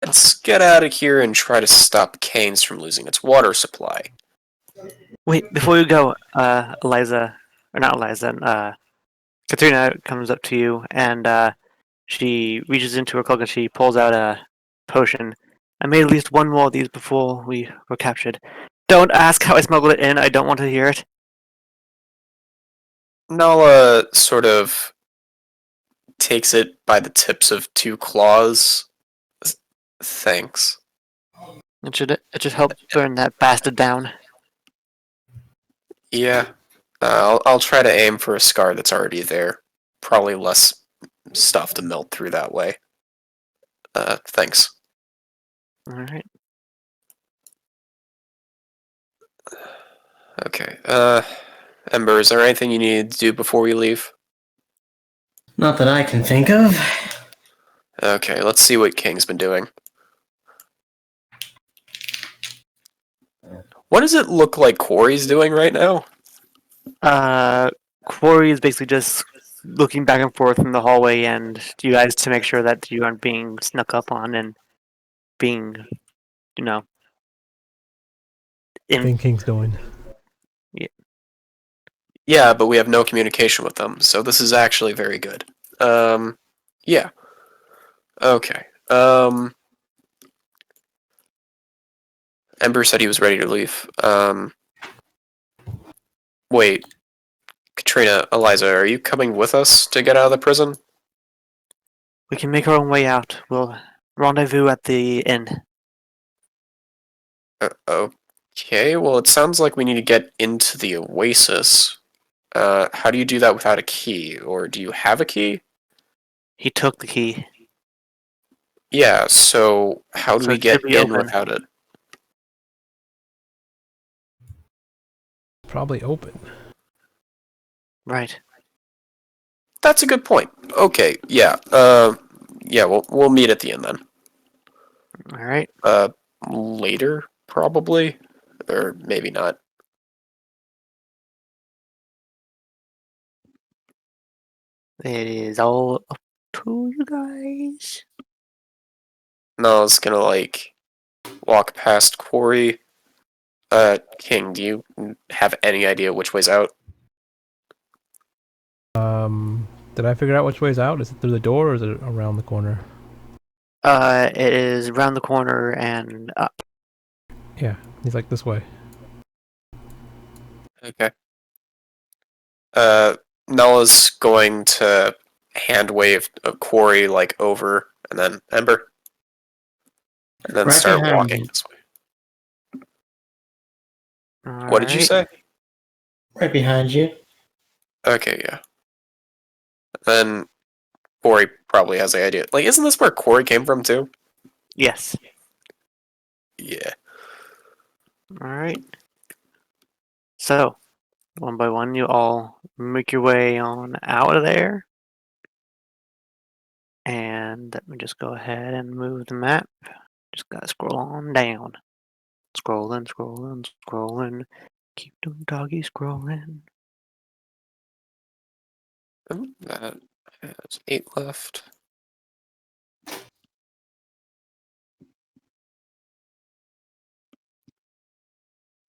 let's get out of here and try to stop Canes from losing its water supply. Wait, before you go, Eliza, or not Eliza, Katrina comes up to you and she reaches into her cloak and she pulls out a potion. I made at least one more of these before we were captured. Don't ask how I smuggled it in. I don't want to hear it. Nala sort of takes it by the tips of two claws. Thanks. It should help burn that bastard down. Yeah, I'll try to aim for a scar that's already there. Probably less stuff to melt through that way. Thanks. All right. Okay. Ember, is there anything you need to do before we leave? Not that I can think of. Okay, let's see what King's been doing. What does it look like Corey's doing right now? Quarry is basically just looking back and forth in the hallway and you guys to make sure that you aren't being snuck up on and being, you know, Thing King's doing. Yeah, but we have no communication with them, so this is actually very good. Yeah. Okay. Ember said he was ready to leave. Wait. Katrina, Eliza, are you coming with us to get out of the prison? We can make our own way out. We'll rendezvous at the inn. Okay, well, it sounds like we need to get into the Oasis. How do you do that without a key? Or do you have a key? He took the key. Yeah, so how do So we it get should be in open. without it? Probably open. Right. That's a good point. Okay, yeah. Yeah, we'll meet at the end then. All right. Later, probably? Or maybe not. It is all up to you guys. No, I was gonna, like, walk past Quarry. King, do you have any idea which way's out? Did I figure out which way's out? Is it through the door or is it around the corner? It is around the corner and up. Yeah, he's like this way. Okay. Nulla's going to hand wave a Quarry, like, over, and then Ember. And then Right start behind walking you. this way. All What did you right. say? Right behind you. Okay, yeah. Then Corey probably has the idea. Like, isn't this where Corey came from too? Yes. Yeah. All right. So, one by one, you all make your way on out of there. And let me just go ahead and move the map. Just gotta scroll on down. Scrolling, scrolling, scrolling. Keep them doggy scrolling. That has 8 left.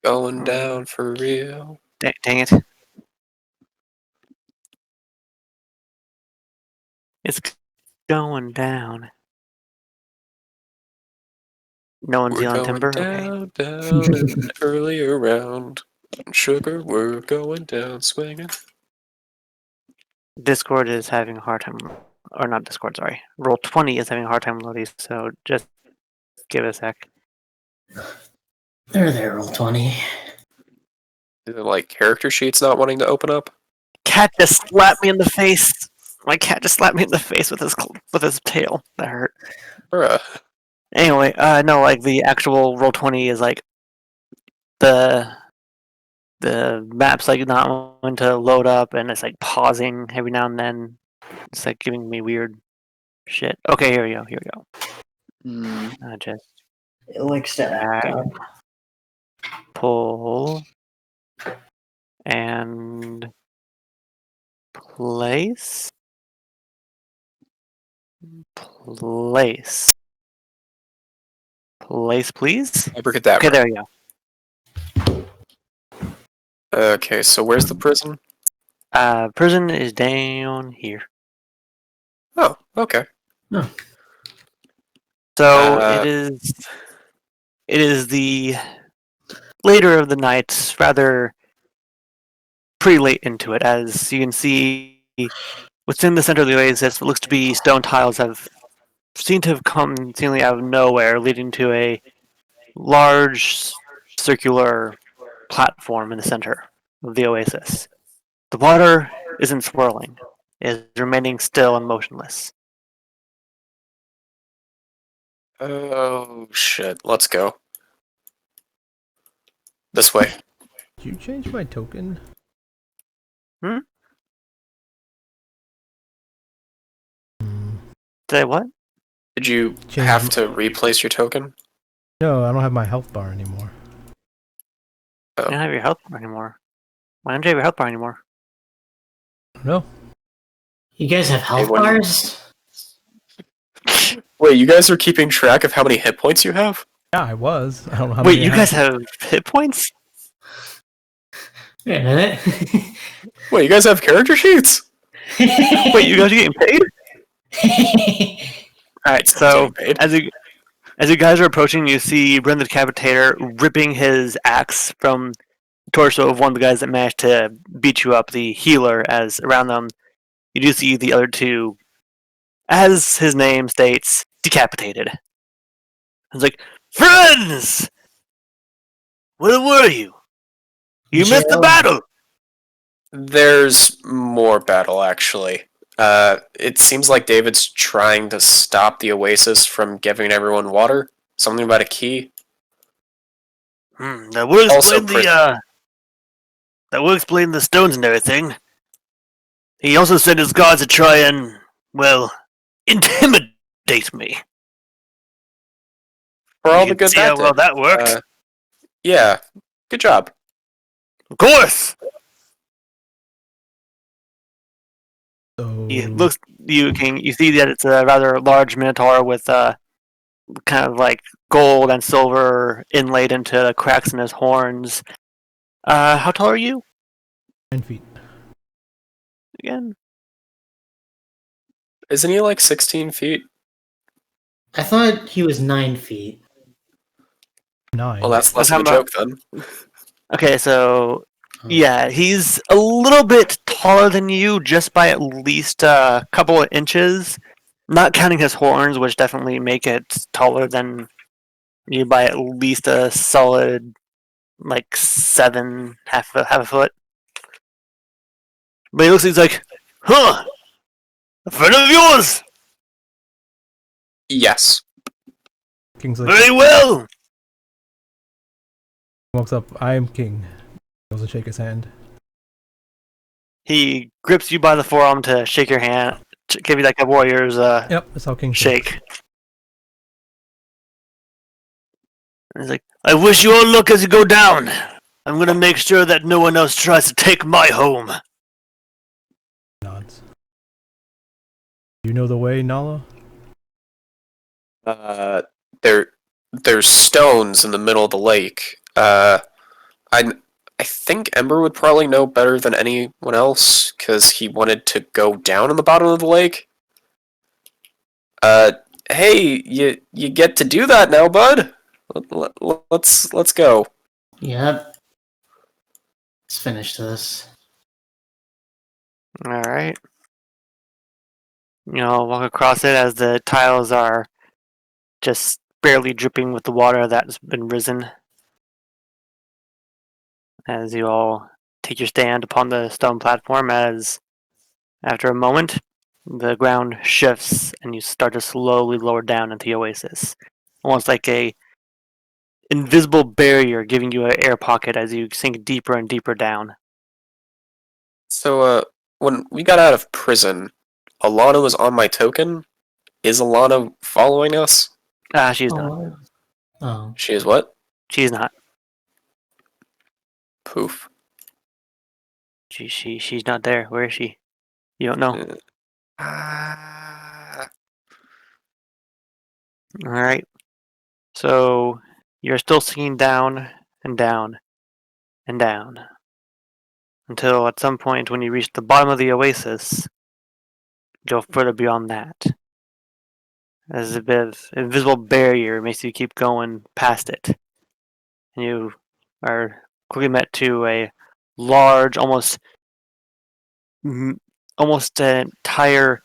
Going down for real. Dang it. It's going down. No one's We're yelling going timber? Okay. down and earlier round. Sugar, we're going down swinging. Discord is having a hard time, or not Discord, sorry. Roll20 is having a hard time loading, so just give it a sec. There, Roll20. Is it like character sheets not wanting to open up? Cat just slapped me in the face. My cat just slapped me in the face with his tail. That hurt. Bruh. Anyway, no, like the actual Roll20 is like the map's like not going to load up, and it's like pausing every now and then. It's like giving me weird shit. Okay, here we go. Here we go. Just It likes to act drag, up. pull, and place. Place. place, please. Abracadabra. Okay, there you go. Okay, so where's the prison? Prison is down here. Oh, okay. So Uh, it is the later of the night, rather pretty late into it, as you can see within the center of the oasis. What looks to be stone tiles seem to have come seemingly out of nowhere, leading to a large circular platform in the center of the oasis. The water isn't swirling; it is remaining still and motionless. oh shit, let's go. This way. Did you change my token? Hmm? Hmm. Say what? Did you Change have m- to replace your token? No, I don't have my health bar anymore. You don't have your health bar anymore. Why don't you have your health bar anymore? No. You guys have health when- bars? Wait, you guys are keeping track of how many hit points you have? Yeah, I was. I don't know how Wait, many you I guys have hit points? Wait a minute. Wait, you guys have character sheets? Wait, you guys are getting paid? All right, so Getting paid. as you guys are approaching, you see Bren the Decapitator ripping his axe from the torso of one of the guys that managed to beat you up, the healer. As around them, you do see the other two, as his name states, decapitated. It's like, friends, where were you? You missed the Jill. battle. There's more battle, actually. It seems like David's trying to stop the Oasis from giving everyone water. Something about a key. That will Also explain that will explain the stones and everything. He also sent his guards to try and, well, intimidate me. For all You the can good see that how well did. that worked. Yeah, good job. Of course. So He looks. You see that it's a rather large minotaur with kind of like gold and silver inlaid into the cracks in his horns. How tall are you 9 feet. again? Isn't he like 16 feet? I thought he was 9 feet. 9. Well, that's less How of a about- joke then. Okay, so Oh. yeah, he's a little bit taller than you, just by at least a couple of inches. Not counting his horns, which definitely make it taller than you by at least a solid, like half a foot. But he looks, he's like, huh, a friend of yours. Yes. King's like, Very well. walks up. I am king. Goes to shake his hand. He grips you by the forearm to shake your hand, to give you like a warrior's Yep, that's how king shakes. shake. And he's like, I wish you all luck as you go down. I'm gonna make sure that no one else tries to take my home. Nods. You know the way, Nala? There's stones in the middle of the lake. I think Ember would probably know better than anyone else, because he wanted to go down in the bottom of the lake. Hey, you get to do that now, bud. Let's go. Yep. Let's finish this. All right. Walk across it as the tiles are just barely dripping with the water that's been risen. As you all take your stand upon the stone platform, as after a moment, the ground shifts and you start to slowly lower down into the oasis, almost like a invisible barrier giving you an air pocket as you sink deeper and deeper down. So, when we got out of prison, Alana was on my token. Is Alana following us? She's not. Oh. Oh. She is what? She's not. Poof. She's not there. Where is she? You don't know. Ah. All right. So you're still sinking down and down and down until at some point when you reach the bottom of the oasis, go further beyond that. There's a bit of invisible barrier makes you keep going past it. And you are quickly met to a large, almost an entire,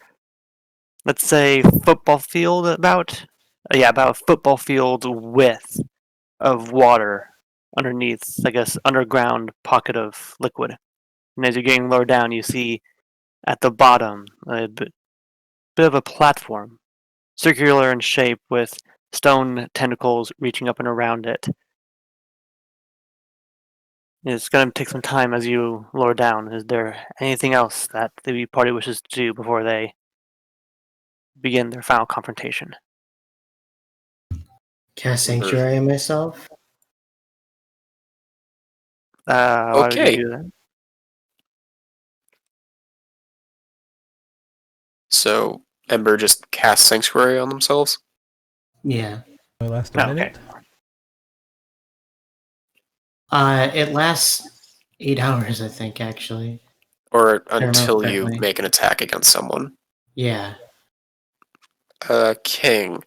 let's say, football field about. Yeah, about a football field width of water underneath, I guess, underground pocket of liquid. And as you're getting lower down, you see at the bottom a bit of a platform, circular in shape with stone tentacles reaching up and around it. It's going to take some time as you lower down. Is there anything else that the party wishes to do before they begin their final confrontation? Cast Sanctuary on myself. Why would you Okay. do that? So Ember just casts Sanctuary on themselves? Yeah. My last a Okay. minute. It lasts 8 hours, I think, actually. Or I don't know until you correctly. make an attack against someone? Yeah. King.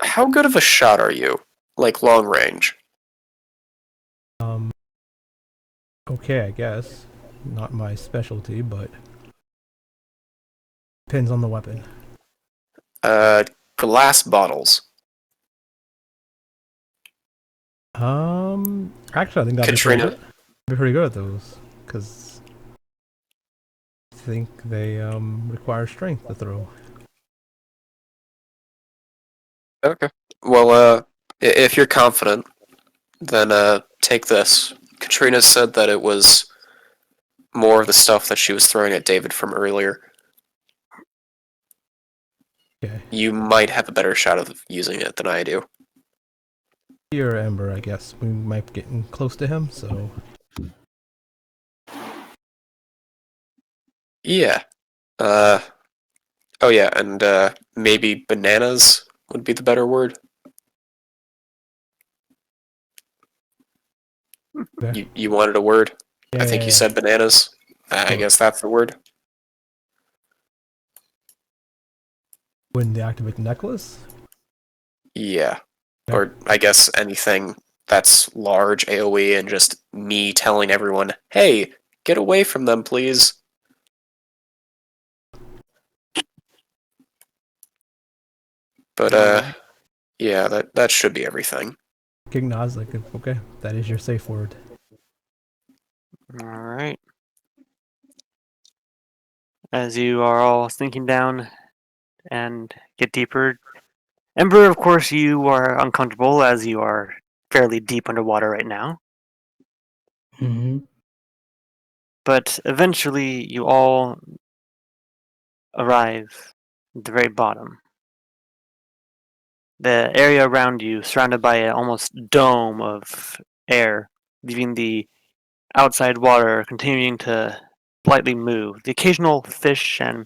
How good of a shot are you? Like long range? Okay, I guess. Not my specialty, but depends on the weapon. Glass bottles. Actually, I think that'd Katrina. be pretty good at those, because I think they require strength to throw. Okay. Well, if you're confident, then take this. Katrina said that it was more of the stuff that she was throwing at David from earlier. Okay. You might have a better shot of using it than I do. Here, Ember, I guess we might be getting close to him, so Yeah. Oh yeah, and maybe bananas would be the better word. okay. You wanted a word? I think you Yeah. said bananas. I Sure. guess that's the word. When they activate the necklace. Yeah. Okay. Or I guess anything that's large AoE and just me telling everyone, hey, get away from them, please. But Alright. yeah, that should be everything. King nods like, okay, that is your safe word. Alright. As you are all sinking down and get deeper, Ember, of course, you are uncomfortable as you are fairly deep underwater right now. Hmm. But eventually, you all arrive at the very bottom. The area around you, surrounded by an almost dome of air, leaving the outside water continuing to slightly move. The occasional fish and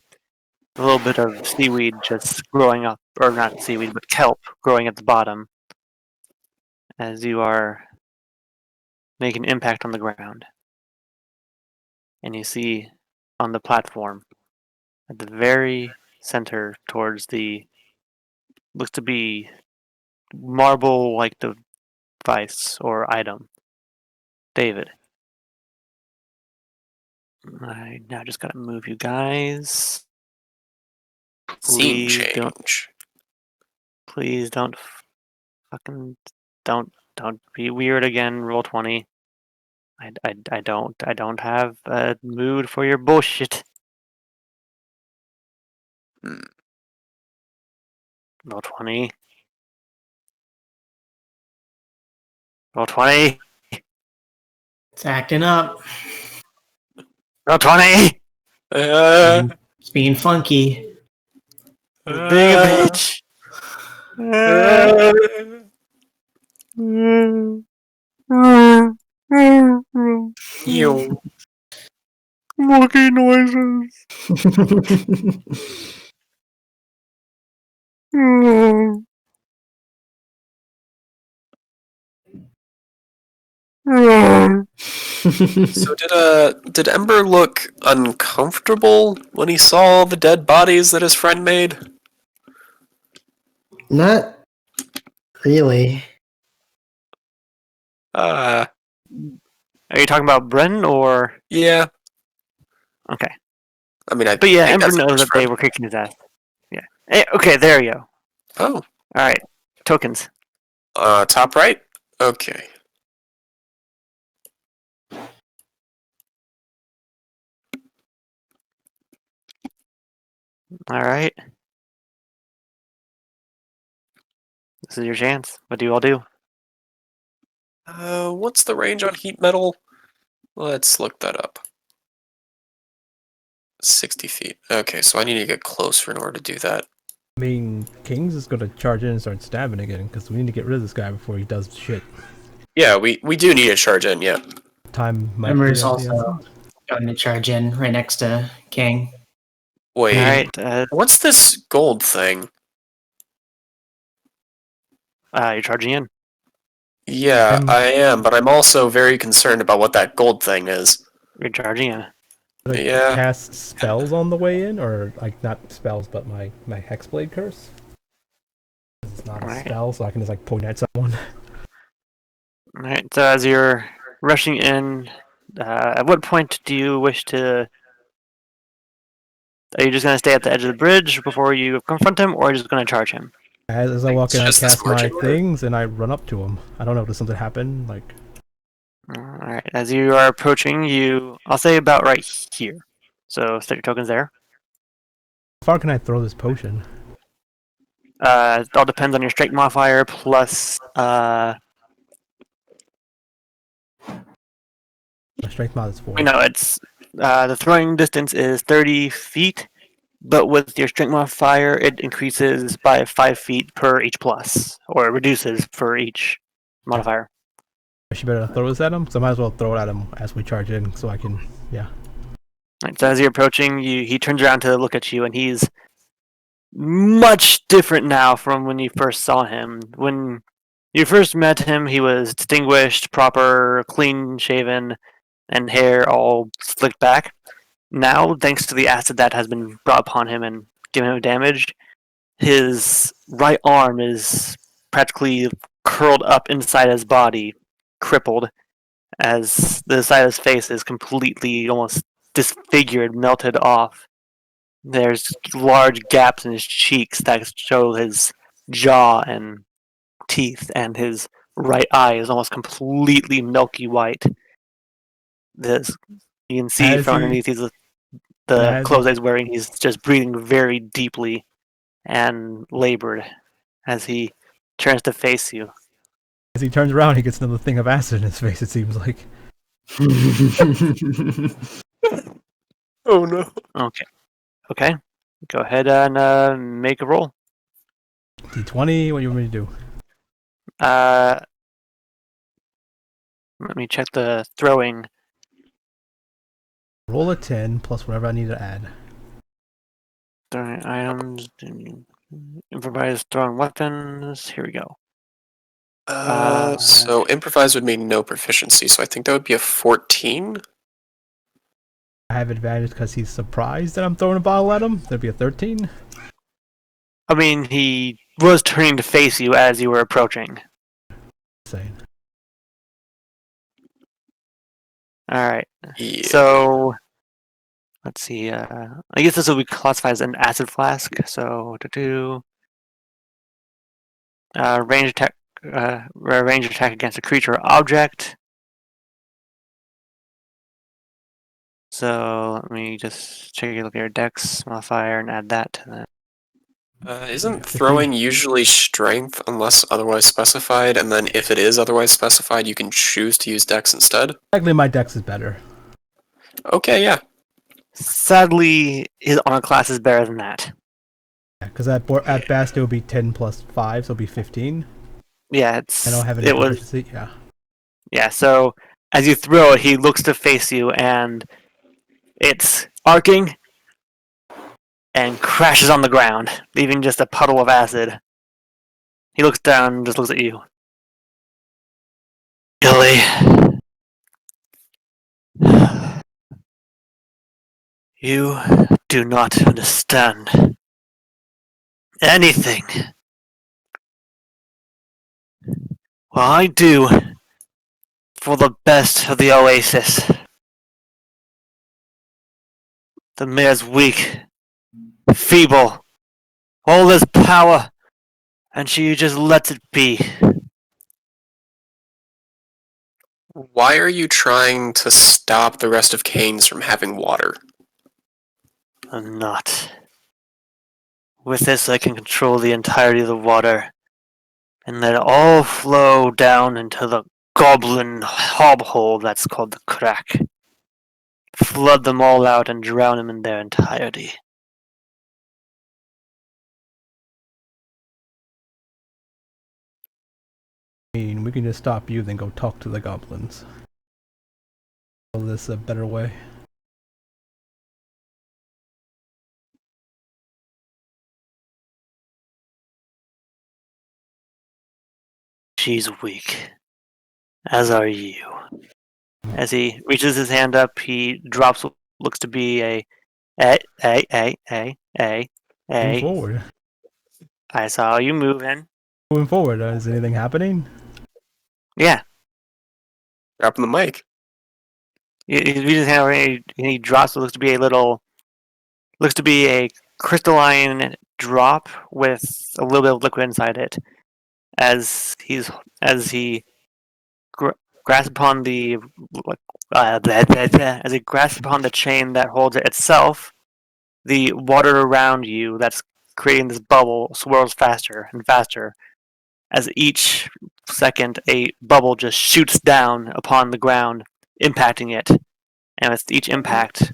a little bit of seaweed just growing up, or not seaweed, but kelp growing at the bottom as you are making impact on the ground. And you see on the platform at the very center towards the looks to be marble like device or item. David. I now just gotta move you guys. Scene Please don't change. fucking don't be weird again, roll 20. I don't have a mood for your bullshit. Hmm. Roll 20. Roll 20. It's acting up. Roll 20. Uh, It's being funky. Being a bitch. you. Monkey noises. So did Ember look uncomfortable when he saw the dead bodies that his friend made? Not really. Are you talking about Bren or? Yeah. Okay. I mean, I But yeah, think Ember that's knows Ember's that they friend. were kicking his ass. Yeah. Okay, there you go. Oh, Alright. Tokens. top right? Okay. Alright. This is your chance. What do you all do? What's the range on heat metal? Let's look that up. 60 feet. Okay, so I need to get closer in order to do that. I mean, Kings is gonna charge in and start stabbing again because we need to get rid of this guy before he does shit. Yeah, we do need to charge in, yeah. Time might Ember's be of the also essence. going to charge in right next to King. Wait, Alright. what's this gold thing? You're charging in. Yeah, I'm- I am, but I'm also very concerned about what that gold thing is. You're charging in. Should I Yeah. cast spells on the way in, or like not spells, but my Hexblade curse? 'Cause it's not a Right. spell, so I can just like point at someone. Alright, so as you're rushing in, at what point do you wish to... Are you just going to stay at the edge of the bridge before you confront him, or are you just going to charge him? As I walk in, I Just this cast my margin. things and I run up to him. I don't know, does something happen? Like, Alright, as you are approaching, I'll say about right here. So set your tokens there. how far can I throw this potion? It all depends on your strength modifier plus My strength mod is 4. it's the throwing distance is 30 feet, but with your strength modifier, it increases by 5 feet per each plus, or it reduces for each modifier. I should better throw this at him, so I might as well throw it at him as we charge in, so I can, yeah. Right, so as you're approaching, he turns around to look at you, and he's much different now from when you first saw him. When you first met him, he was distinguished, proper, clean shaven, and hair all slicked back. Now, thanks to the acid that has been brought upon him and given him damage, his right arm is practically curled up inside his body, crippled, as the side of his face is completely almost disfigured, melted off. There's large gaps in his cheeks that show his jaw and teeth, and his right eye is almost completely milky white. This you can see As from he- underneath the as clothes he- he's wearing. He's just breathing very deeply and labored as he turns to face you. As he turns around, he gets another thing of acid in his face, it seems like. Oh no. Okay. Go ahead and make a roll. D20, what do you want me to do? Let me check the throwing. Roll a 10 plus whatever I need to add. Throwing items. Improvise throwing weapons. Here we go. So improvise would mean no proficiency, so I think that would be a 14. I have advantage because he's surprised that I'm throwing a bottle at him. That'd be a 13. I mean, he was turning to face you as you were approaching. Insane. Alright. Yeah. So, let's see. I guess this will be classified as an acid flask. So, range attack. Range attack against a creature or object. So let me just check your look at your dex modifier and add that to that. Isn't throwing usually strength unless otherwise specified, and then if it is otherwise specified, you can choose to use dex instead? Technically, my dex is better. Okay, yeah. Sadly, his armor class is better than that. Because at best, it would be 10 plus 5, so it'll be 15. Yeah, I don't have any proficiency. Yeah. Yeah, so as you throw it, he looks to face you, and it's arcing and crashes on the ground, leaving just a puddle of acid. He looks down and just looks at you. Really? You do not understand anything. What I do for the best of the Oasis. The mayor's weak, feeble, all this power, and she just lets it be. Why are you trying to stop the rest of Canes from having water? I'm not. With this, I can control the entirety of the water and let it all flow down into the goblin hobhole that's called the crack. Flood them all out and drown them in their entirety. I mean, we can just stop you, then go talk to the goblins. Is this a better way? She's weak, as are you. As he reaches his hand up, he drops what looks to be a. Moving forward. I saw you moving. Moving forward, is anything happening? Yeah. Dropping the mic. He reaches his hand over and he drops what looks to be a crystalline drop with a little bit of liquid inside it. As he grasps upon the as he grasps upon the chain that holds it itself, the water around you that's creating this bubble swirls faster and faster. As each second, a bubble just shoots down upon the ground, impacting it. And with each impact,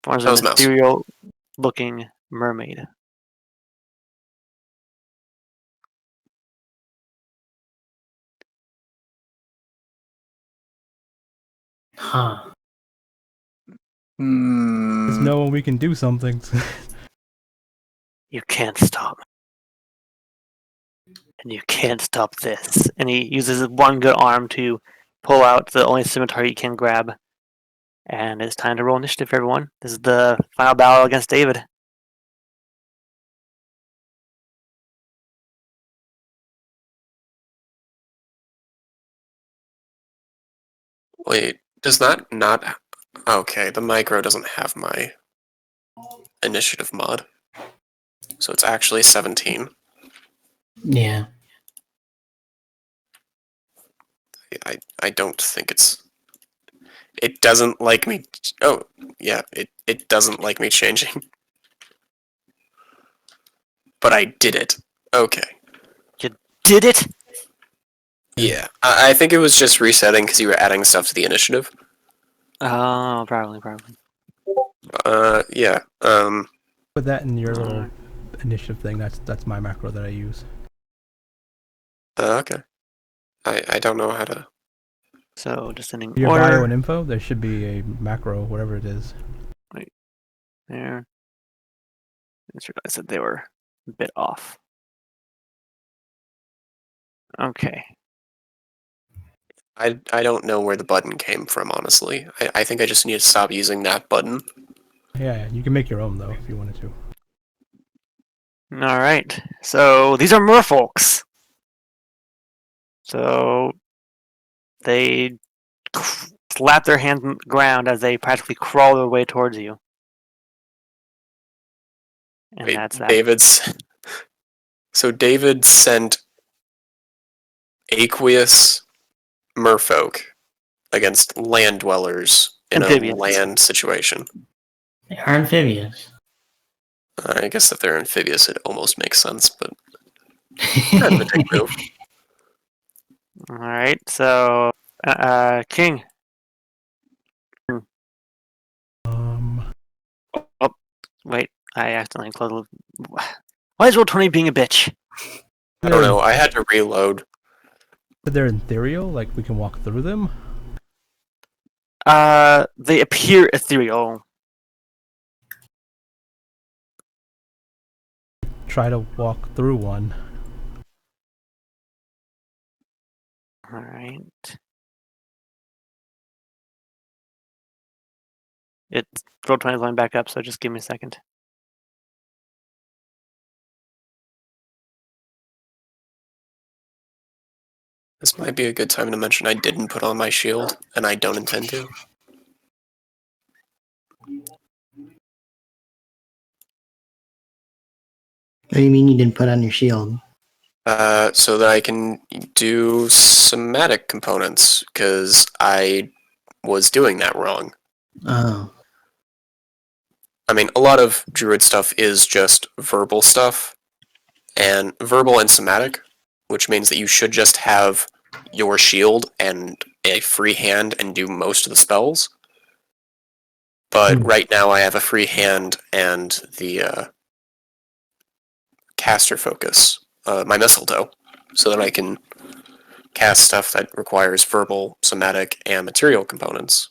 forms That was an mouse. ethereal-looking mermaid. Huh. Just know when we can do something. You can't stop me. And you can't stop this. And he uses his one good arm to pull out the only scimitar he can grab. And it's time to roll initiative, everyone. This is the final battle against David. Wait, does that not... Okay, the micro doesn't have my initiative mod. So it's actually 17. Yeah. I don't think it's... It doesn't like me... Oh, yeah, it doesn't like me changing. But I did it. Okay. Did it? Yeah, I think it was just resetting because you were adding stuff to the initiative. Oh, probably. Yeah, Put that in your little initiative thing. That's my macro that I use. okay. I don't know how to... So, descending Your bio order. and info, there should be a macro, whatever it is. There. I just realized that they were a bit off. Okay. I don't know where the button came from, honestly. I think I just need to stop using that button. Yeah, you can make your own though if you wanted to. Alright. So, these are merfolks. So, they slap their hands on the ground as they practically crawl their way towards you. And Wait, that's that. So David sent aqueous merfolk against land dwellers in Amphibians. a land situation. They are amphibious. I guess if they're amphibious, it almost makes sense, but kind of a dick move. Alright, so, King. Oh, wait, I accidentally closed. Why is Roll20 being a bitch? I don't know. I had to reload. But they're ethereal, like we can walk through them. They appear ethereal. Try to walk through one. Alright. It's roll 20 is line back up, so just give me a second. This might be a good time to mention I didn't put on my shield, and I don't intend to. What do you mean you didn't put on your shield? So that I can do somatic components, because I was doing that wrong. Oh. I mean, a lot of druid stuff is just verbal stuff, and verbal and somatic, which means that you should just have your shield and a free hand and do most of the spells. But right now I have a free hand and the caster focus, my mistletoe, so that I can cast stuff that requires verbal, somatic, and material components.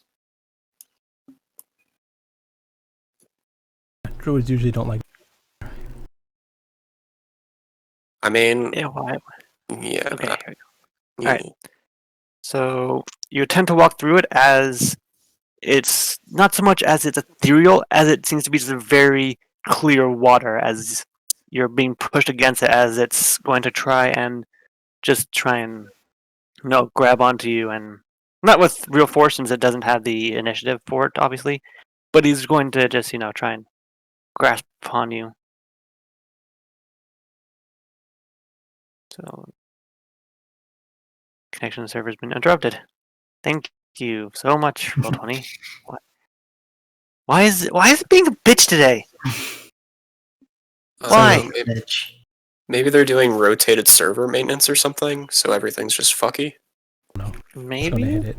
Druids usually don't like. I mean, Yeah, why? yeah. Okay, here we go. yeah. Alright. So you attempt to walk through it as it's not so much as it's ethereal as it seems to be just a very clear water as you're being pushed against it as it's going to try and grab onto you, and not with real force since it doesn't have the initiative for it obviously, but he's going to just try and grasp upon you. So connection server has been interrupted. Thank you so much, Roll20. What? Why is it being a bitch today? Why? Bitch. Maybe they're doing rotated server maintenance or something, so everything's just fucky. No, it's gonna Maybe? hit it.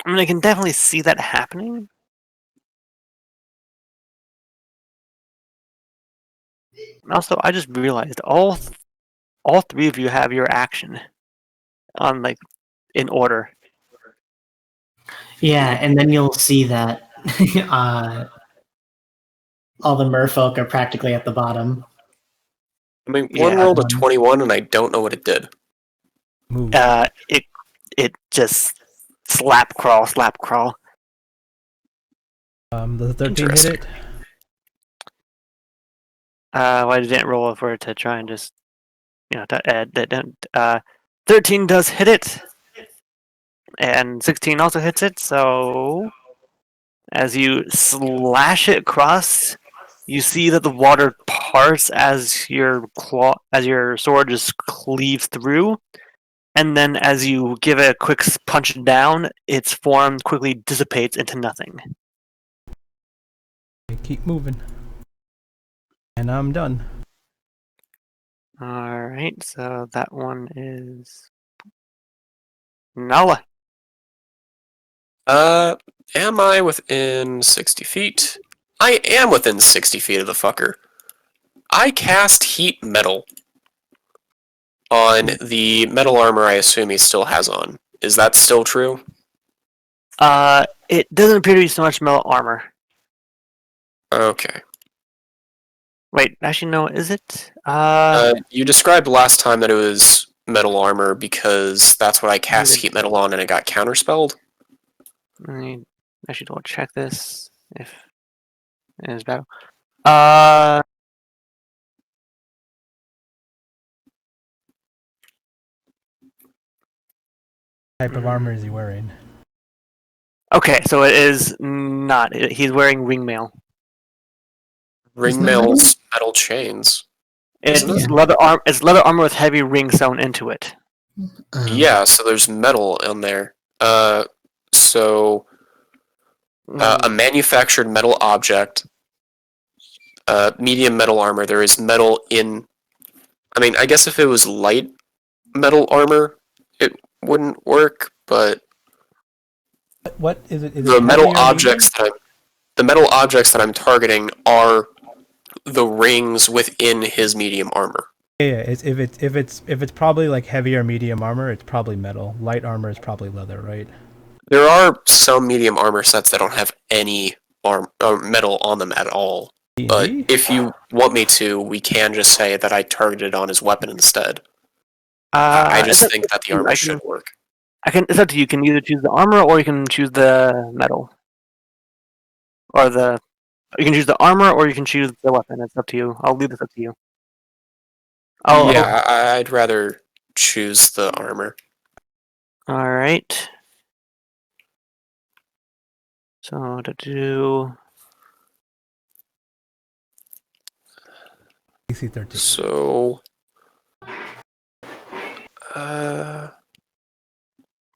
I mean, I can definitely see that happening. And also, I just realized all three of you have your action on in order. Yeah, and then you'll see that all the merfolk are practically at the bottom. I mean, one Yeah. rolled a 21 and I don't know what it did. Move. It just slap crawl. Does 13 hit Interesting. it? Why didn't it roll for it to try and just to add that? 13 does hit it, and 16 also hits it. So as you slash it across, you see that the water parts as your sword just cleaves through, and then as you give it a quick punch down, its form quickly dissipates into nothing. Okay, keep moving. And I'm done. All right, so that one is Nala. Am I within 60 feet? I am within 60 feet of the fucker. I cast heat metal on the metal armor I assume he still has on. Is that still true? It doesn't appear to be so much metal armor. Okay. Wait, actually, no, is it? You described last time that it was metal armor because that's what I cast heat metal on and it got counterspelled. Let me actually double check this if it is battle. What type of armor is he wearing? Okay, so it is not. He's wearing ringmail. Ringmail's metal chains. It's Isn't it? leather arm. It's leather armor with heavy rings sewn into it. Yeah, so there's metal in there. So a manufactured metal object, medium metal armor. There is metal in. I mean, I guess if it was light metal armor, it wouldn't work. But What is it? Is the it metal heavy or objects that I'm targeting are the rings within his medium armor. medium? Yeah, if it's probably like heavy or medium armor, it's probably metal. Light armor is probably leather, right? There are some medium armor sets that don't have any metal on them at all. But D&D? if you want me to, we can just say that I targeted on his weapon instead. I just think that the armor should work. It's up to you. You can either choose the armor or you can choose the metal. or the. You can choose the armor, or you can choose the weapon. It's up to you. I'll leave this up to you. Yeah, I'd rather choose the armor. All right. So to do. DC 13. So,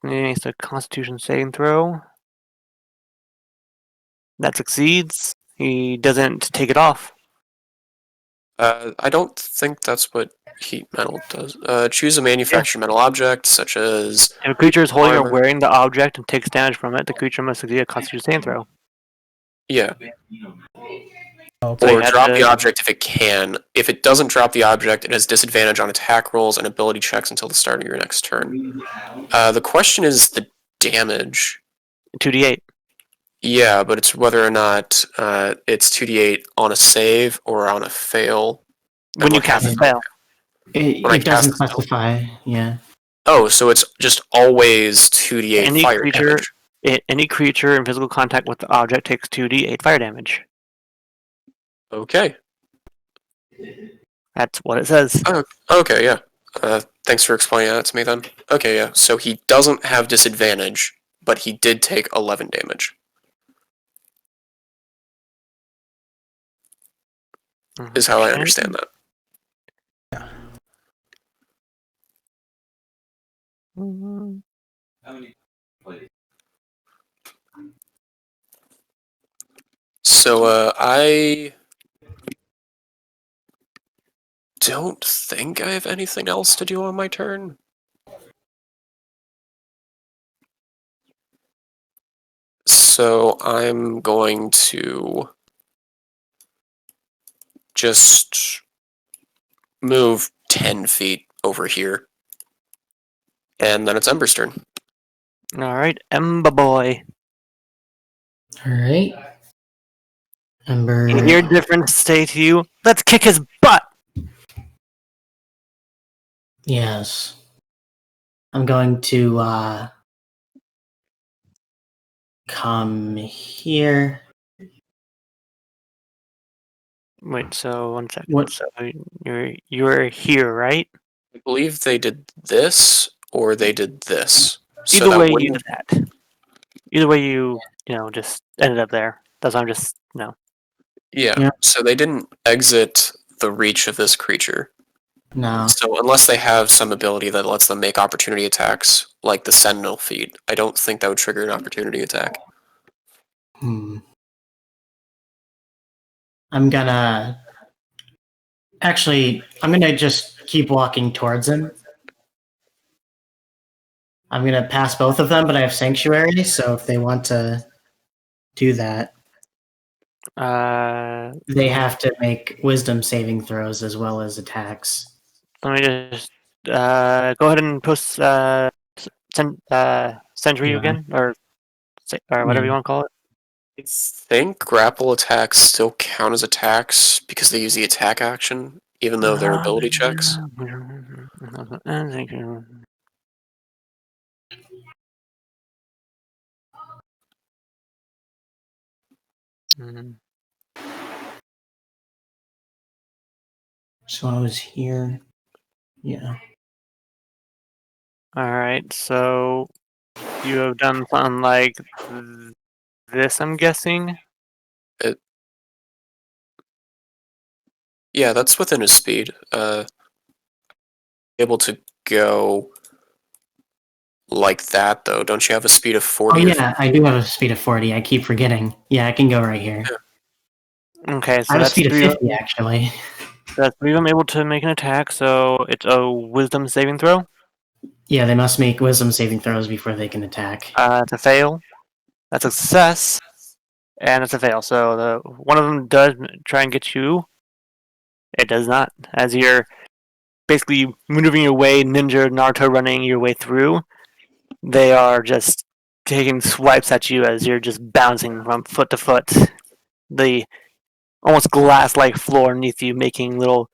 He makes a Constitution saving throw. That succeeds. He doesn't take it off. I don't think that's what heat metal does. Choose a manufactured metal object, such as If a creature is holding or armor. wearing the object and takes damage from it, the creature must succeed a Constitution saving throw. Yeah, Okay. So you or had drop to- the object if it can. If it doesn't drop the object, it has disadvantage on attack rolls and ability checks until the start of your next turn. The question is the damage. 2d8. Yeah, but it's whether or not it's 2d8 on a save or on a fail. When I'm you looking at cast a the- spell. It, When I it doesn't cast a spell. specify. Yeah. Oh, so it's just always 2d8 Any fire creature, damage. any creature in physical contact with the object takes 2d8 fire damage. Okay. That's what it says. Oh, okay, yeah. Thanks for explaining that to me then. Okay, yeah. So he doesn't have disadvantage, but he did take 11 damage. Is how I Okay. understand that. Mhm. So, I don't think I have anything else to do on my turn. So I'm going to just move 10 feet over here. And then it's Ember's turn. All right, Ember boy. All right. Ember. You hear different say to you, "Let's kick his butt." Yes. I'm going to come here. Wait, so 1 second. What? So you're here, right? I believe they did this, or they did this. So Either that way, you wouldn't... did that. Either way, you just ended up there. That's why I'm just Yeah, Yeah. so they didn't exit the reach of this creature. No. So unless they have some ability that lets them make opportunity attacks, like the Sentinel feat, I don't think that would trigger an opportunity attack. I'm gonna. Actually, I'm gonna just keep walking towards him. I'm gonna pass both of them, but I have Sanctuary, so if they want to do that, they have to make Wisdom saving throws as well as attacks. Let me just go ahead and post Century Yeah. again, or whatever you want to call it. I think grapple attacks still count as attacks because they use the attack action, even though they're ability checks. Thank you. Mhm. So I was here. Yeah. All right, so you have done something like this, I'm guessing. Yeah, that's within his speed. Able to go like that, though. Don't you have a speed of 40? Oh yeah, I do have a speed of 40. I keep forgetting. Yeah, I can go right here. Okay, I so have a that's speed of three. 50 actually. That's three of them able to make an attack. So it's a Wisdom saving throw. Yeah, they must make Wisdom saving throws before they can attack. It's a fail. That's a success, and it's a fail. So one of them does try and get you. It does not, as you're basically maneuvering your way, ninja Naruto running your way through. They are just taking swipes at you as you're just bouncing from foot to foot. The almost glass-like floor underneath you making little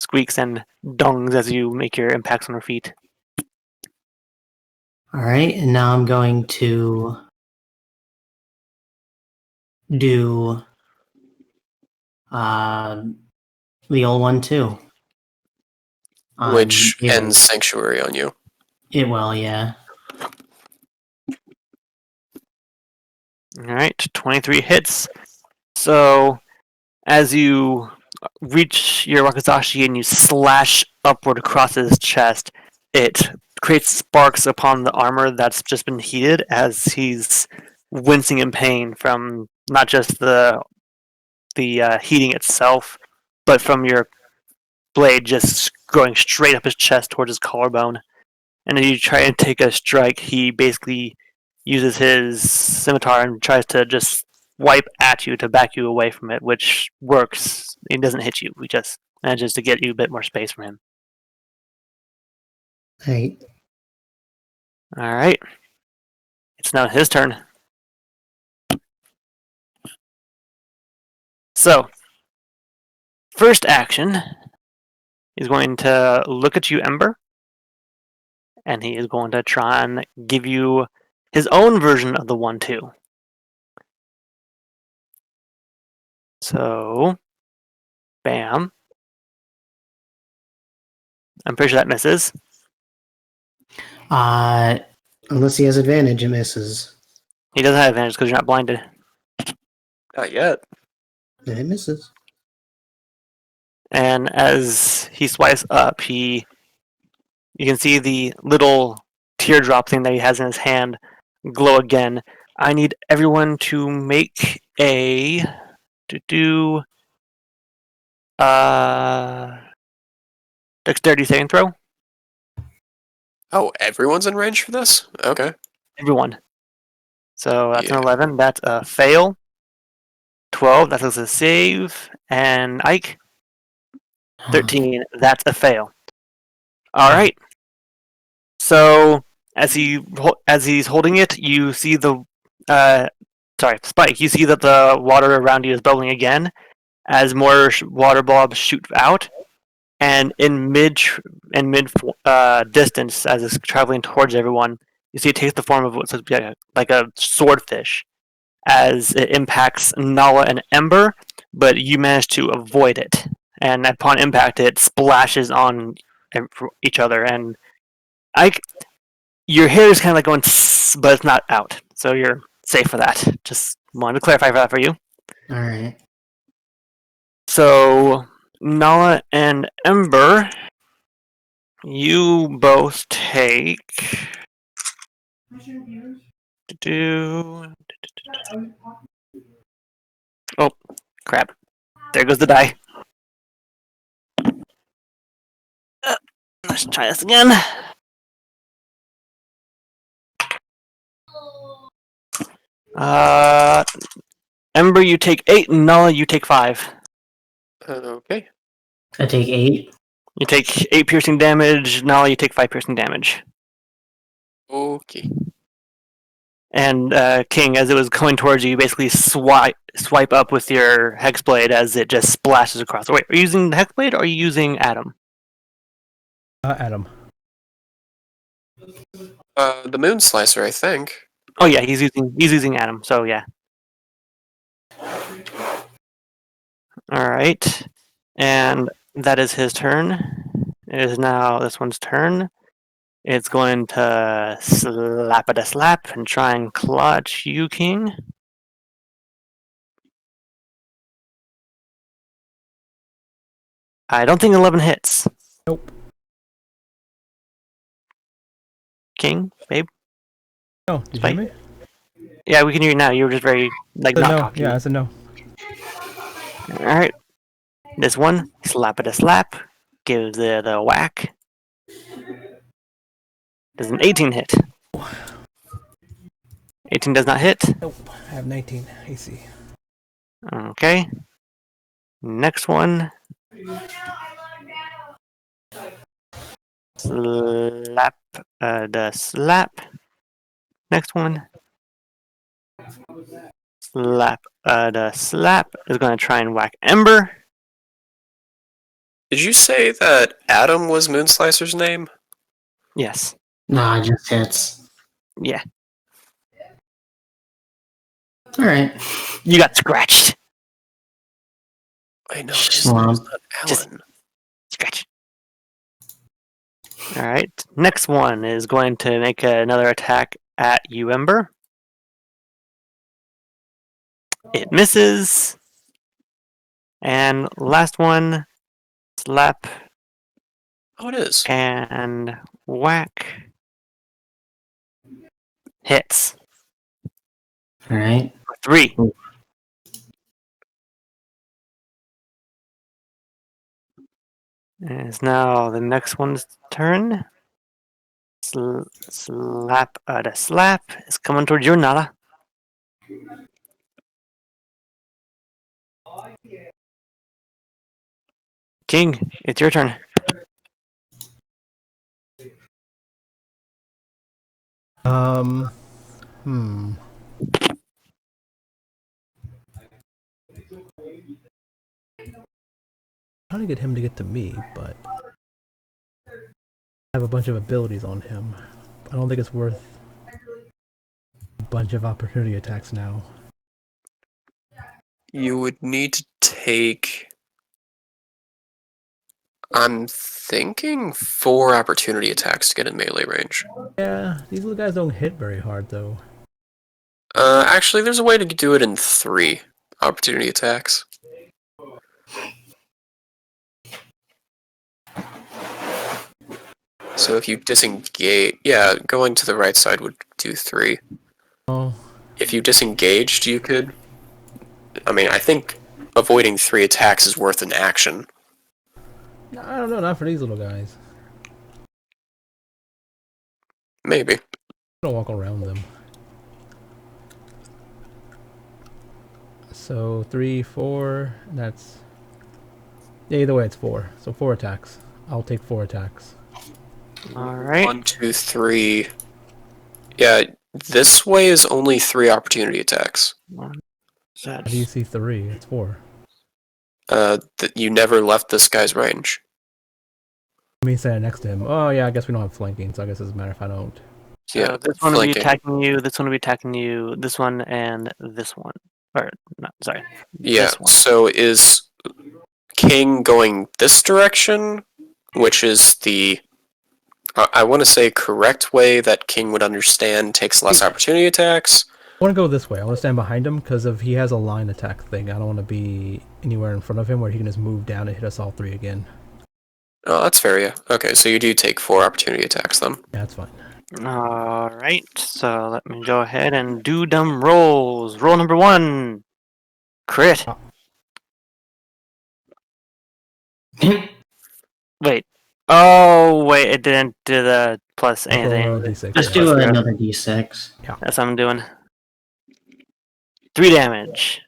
squeaks and dongs as you make your impacts on your feet. All right, and now I'm going to do the old one too. Which David. ends Sanctuary on you. It will, yeah. All right, 23 hits. So as you reach your wakizashi and you slash upward across his chest, it creates sparks upon the armor that's just been heated as he's wincing in pain from not just the heating itself, but from your blade just going straight up his chest towards his collarbone. And as you try and take a strike, he basically uses his scimitar and tries to just wipe at you to back you away from it, which works. He doesn't hit you. He just manages to get you a bit more space from him. Right. All right. It's now his turn. So, first action, he's going to look at you, Ember, and he is going to try and give you his own version of the 1-2. So, bam. I'm pretty sure that misses. Unless he has advantage, it misses. He doesn't have advantage because you're not blinded. Not yet. And it misses. And as he swipes up, you can see the little teardrop thing that he has in his hand glow again. I need everyone to make a dexterity saving throw. Oh, everyone's in range for this? Okay. Everyone. So that's Yeah. an 11. That's a fail. 12. That's a save. And Ike, 13. That's a fail. All right. So as he's holding it, you see the Spike. You see that the water around you is bubbling again as more water blobs shoot out, and in mid distance, as it's traveling towards everyone, you see it takes the form of what's like a swordfish as it impacts Nala and Ember, but you manage to avoid it. And upon impact, it splashes on each other, and your hair is kind of like going, but it's not out, so you're safe for that. Just wanted to clarify that for you. All right. So Nala and Ember, you both take. Oh, crap. There goes the die. Let's try this again. Ember, you take 8, and Nala, you take 5. Okay. I take 8. You take 8 piercing damage, Nala, you take 5 piercing damage. Okay. And King, as it was going towards you, you basically swipe up with your hex blade as it just splashes across. Wait, are you using the hex blade or are you using Adam? Adam. The Moon Slicer, I think. Oh yeah, he's using Adam. So yeah. All right, and that is his turn. It is now this one's turn. It's going to slap at a slap and try and clutch you, King. I don't think 11 hits. Nope. King, babe. No, did you Spike? hear me? Yeah, we can hear you now. You were just very like I said not no. talking. Yeah, I said no. All right. This one, slap at a slap, gives it a whack. Does an 18 hit? 18 does not hit. Nope. I have 19 AC. Okay. Next one. Slap the slap. Next one. Slap the slap is going to try and whack Ember. Did you say that Adam was Moon Slicer's name? Yes. Nah, it just hits. Yeah. All right. You got scratched. I know his name's Slump. not Just- Alan. Scratch. All right. Next one is going to make another attack at you, Ember. It misses. And last one, slap Oh, it is. and whack. Hits. All right. 3. Ooh. And it's now the next one's turn. Slap. The slap is coming towards you, Nala. King, it's your turn. Hmm. Trying to get him to get to me, but I have a bunch of abilities on him. I don't think it's worth a bunch of opportunity attacks now. You would need to take. I'm thinking 4 opportunity attacks to get in melee range. Yeah, these little guys don't hit very hard though. Actually, there's a way to do it in 3 opportunity attacks. So if you disengage, yeah, going to the right side would do 3. Oh, If you disengaged, you could. I mean, I think avoiding 3 attacks is worth an action. I don't know, not for these little guys. Maybe. I don't walk around them. So 3, 4. That's yeah. Either way, it's 4. So 4 attacks. I'll take 4 attacks. All right. 1, 2, 3. Yeah, this way is only 3 opportunity attacks. One, How do you see 3? It's 4. That you never left this guy's range. Let me stand next to him. Oh yeah, I guess we don't have flanking, so I guess it doesn't matter if I don't. So Yeah, this one will be flanking. attacking you. This one will be attacking you. This one and this one. Or no, sorry. Yeah, This one. so is King going this direction, which is the I want to say correct way that King would understand takes less opportunity attacks. I want to go this way. I want to stand behind him because if he has a line attack thing, I don't want to be anywhere in front of him where he can just move down and hit us all 3 again. Oh, that's fair, yeah. Okay, so you do take 4 opportunity attacks then. Yeah, that's fine. All right. So let me go ahead and do them rolls. Roll number 1. Crit. Ah. Wait. Oh, wait. It didn't do the plus I'll roll anything. a d6. Just yeah. do Yeah. another d6. That's what I'm doing. 3 damage.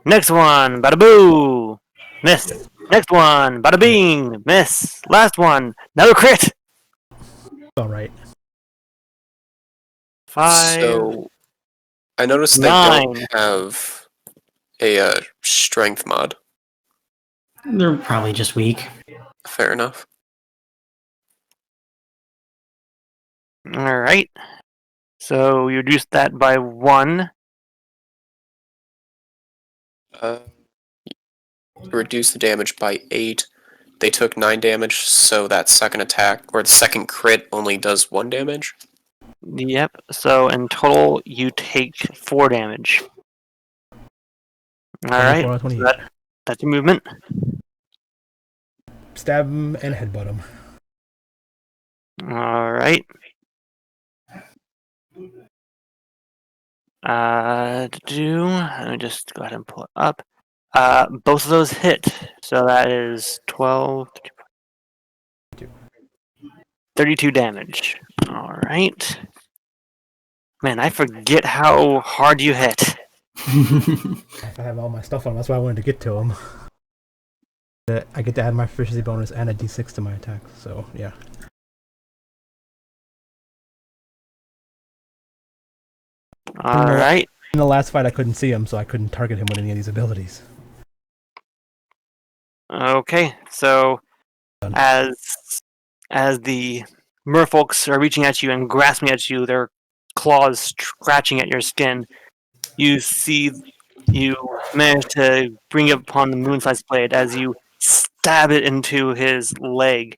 Next one. Bada boo. Miss. Next one. Bada bing. Miss. Last one. Another crit. All right. 5. So I noticed they 9. don't have a strength mod. They're probably just weak. Fair enough. All right. So you reduce that by 1. Reduce the damage by 8. They took 9 damage, so that second attack, or the second crit, only does 1 damage. Yep. So in total, you take 4 damage. All 24 right. out of So 28. that's your movement. Stab him and headbutt him. All right. Let me just go ahead and pull it up. Both of those hit. So that is 12, 32 damage. All right. Man, I forget how hard you hit. If I have all my stuff on him, that's why I wanted to get to him. I get to add my proficiency bonus and a d6 to my attack, so yeah. All right. In the last fight, I couldn't see him, so I couldn't target him with any of these abilities. Okay. So Done. as the merfolks are reaching at you and grasping at you, they're claws scratching at your skin. You manage to bring it upon the moon-sized blade as you stab it into his leg,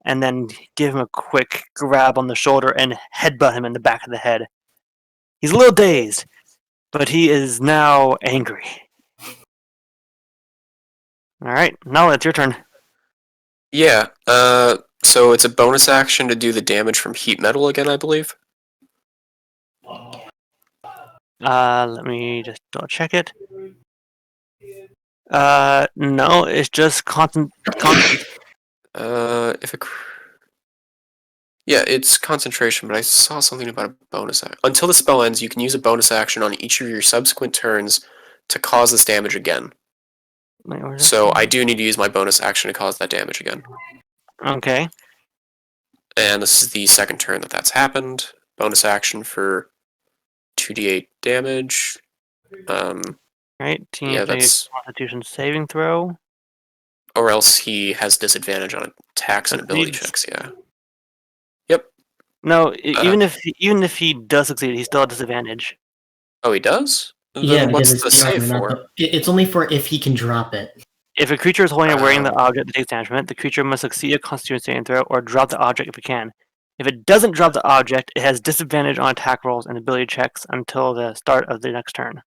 and then give him a quick grab on the shoulder and headbutt him in the back of the head. He's a little dazed, but he is now angry. Alright, now it's your turn. Yeah, so it's a bonus action to do the damage from heat metal again, I believe. Let me just double check it. No, it's just constant. If it... Yeah, it's concentration, but I saw something about a bonus action. Until the spell ends, you can use a bonus action on each of your subsequent turns to cause this damage again. So I do need to use my bonus action to cause that damage again. Okay. And this is the second turn that that's happened. Bonus action for 2d8 damage. Right. Yeah, that's... Constitution saving throw. Or else he has disadvantage on attacks and ability checks, yeah. Yep. No, even if he does succeed, he still has disadvantage. Oh, he does? Yeah, Then because what's the it's the save armor, for? not the. It's only for if he can drop it. If a creature is holding or wearing the Oh. object that takes damage from it, the creature must succeed a Constitution saving throw or drop the object if it can. If it doesn't drop the object, it has disadvantage on attack rolls and ability checks until the start of the next turn.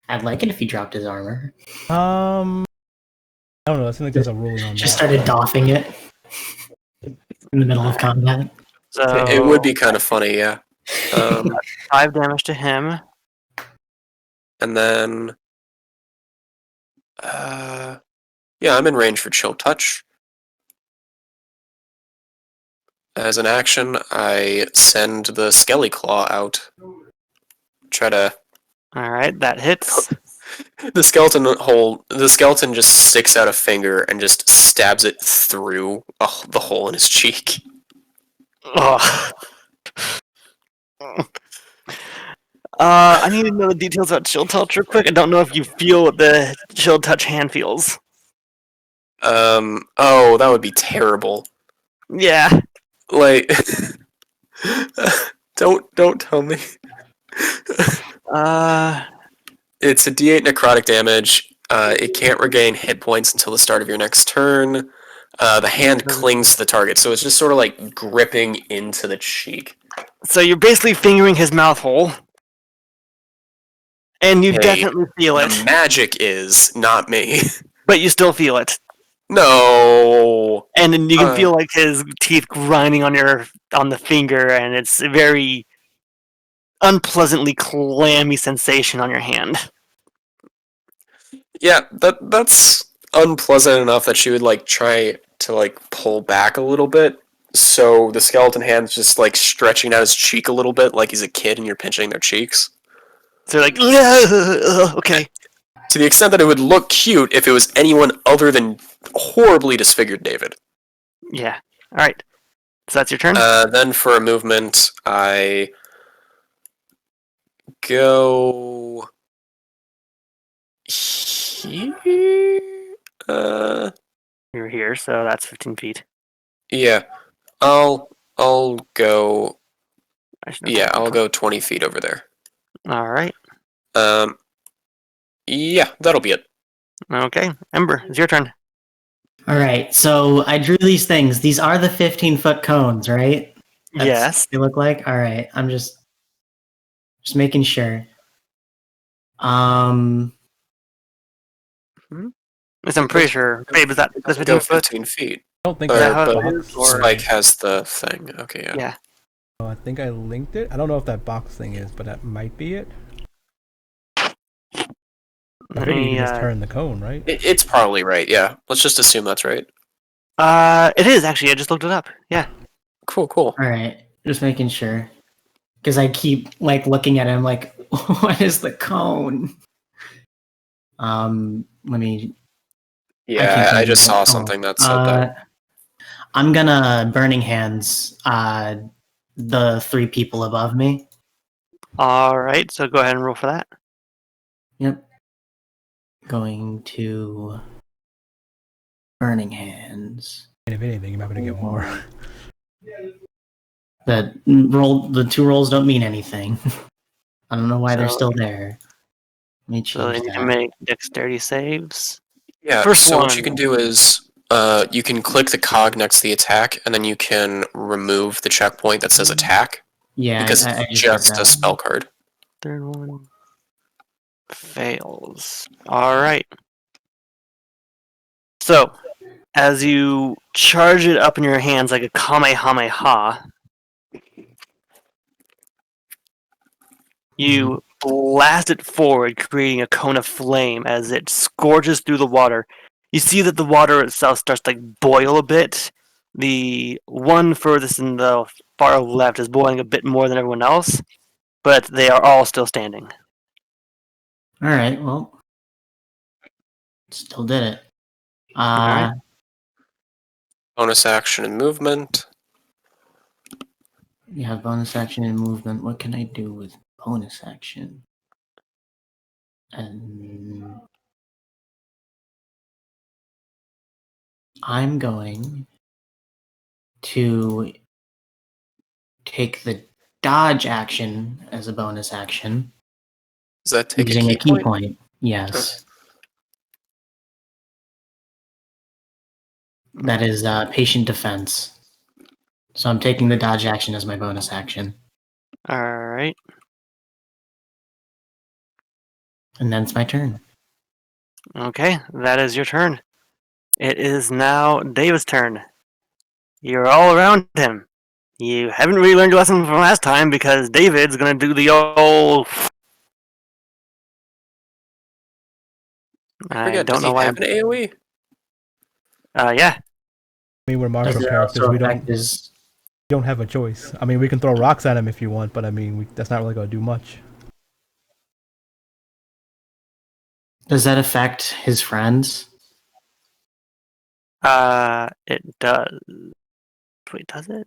I'd like it if he dropped his armor. I don't know. I think there's a ruling on Just that. started doffing it in the middle of combat. So It would be kind of funny, yeah. 5 damage to him. And then... yeah, I'm in range for Chill Touch. As an action, I send the Skelly Claw out. Try to... Alright, that hits. The skeleton just sticks out a finger and just stabs it through the hole in his cheek. Ugh. I need to know the details about Chill Touch real quick. I don't know if you feel what the Chill Touch hand feels. Oh, that would be terrible. Yeah. Like... don't tell me. It's a d8 necrotic damage. It can't regain hit points until the start of your next turn. The hand clings to the target, so it's just sort of like gripping into the cheek. So you're basically fingering his mouth hole. And you Hey, definitely feel The it. magic is, not me. But you still feel it. No. And then you can feel like his teeth grinding on the finger, and it's a very unpleasantly clammy sensation on your hand. Yeah, that's unpleasant enough that she would like try to like pull back a little bit. So the skeleton hand's just like stretching out his cheek a little bit, like he's a kid and you're pinching their cheeks. So you're like, okay. To the extent that it would look cute if it was anyone other than horribly disfigured David. Yeah. Alright. So that's your turn? Then for a movement, I go here. You're here, so that's 15 feet. Yeah, I'll go. Yeah, I'll go 20 feet over there. Alright. Yeah, that'll be it. Okay. Ember, it's your turn. Alright, so I drew these things. These are the 15-foot cones, right? Yes. They look like? Alright, I'm just making sure. I'm pretty sure. Babe, is that that's Go 15 foot? 15 feet. I don't think Is that how that it box. is, or- Spike has the thing. Okay, yeah. Yeah. Oh, I think I linked it. I don't know if that box thing is, but that might be it. I Let think you me, can just turn the cone, right? It's probably right, yeah. Let's just assume that's right. it is actually. I just looked it up. Yeah. Cool. Alright, just making sure. Because I keep like looking at him like, what is the cone? Let me. Yeah, can't I just remember. saw something that said that. I'm gonna Burning Hands the 3 people above me. All right. So go ahead and roll for that. Yep. Going to Burning Hands. And if anything, you might be able to get more. The two rolls don't mean anything. I don't know why they're So- still there. Let me So they change need to that. make dexterity saves. Yeah, First so what one. you can do is you can click the cog next to the attack, and then you can remove the checkpoint that says attack, Yeah, because I it's just did just a that. spell card. Third one fails. All right. So, as you charge it up in your hands like a Kamehameha, you blast it forward, creating a cone of flame as it scorches through the water. You see that the water itself starts to like boil a bit. The one furthest in the far left is boiling a bit more than everyone else, but they are all still standing. All right, well, still did it. Alright. Bonus action and movement. You have bonus action and movement. What can I do with bonus action? And I'm going to take the dodge action as a bonus action Does that take using a key point? point. Yes. That is patient defense. So I'm taking the dodge action as my bonus action. Alright. And then it's my turn. Okay, that is your turn. It is now David's turn. You're all around him. You haven't really learned your lesson from last time because David's gonna do the old. I I forget, don't does know he why. have an AoE? Yeah. I mean, we're Does macro it characters. also We affect his... don't have a choice. I mean, we can throw rocks at him if you want, but I mean, that's not really going to do much. Does that affect his friends? It does. Wait, does it?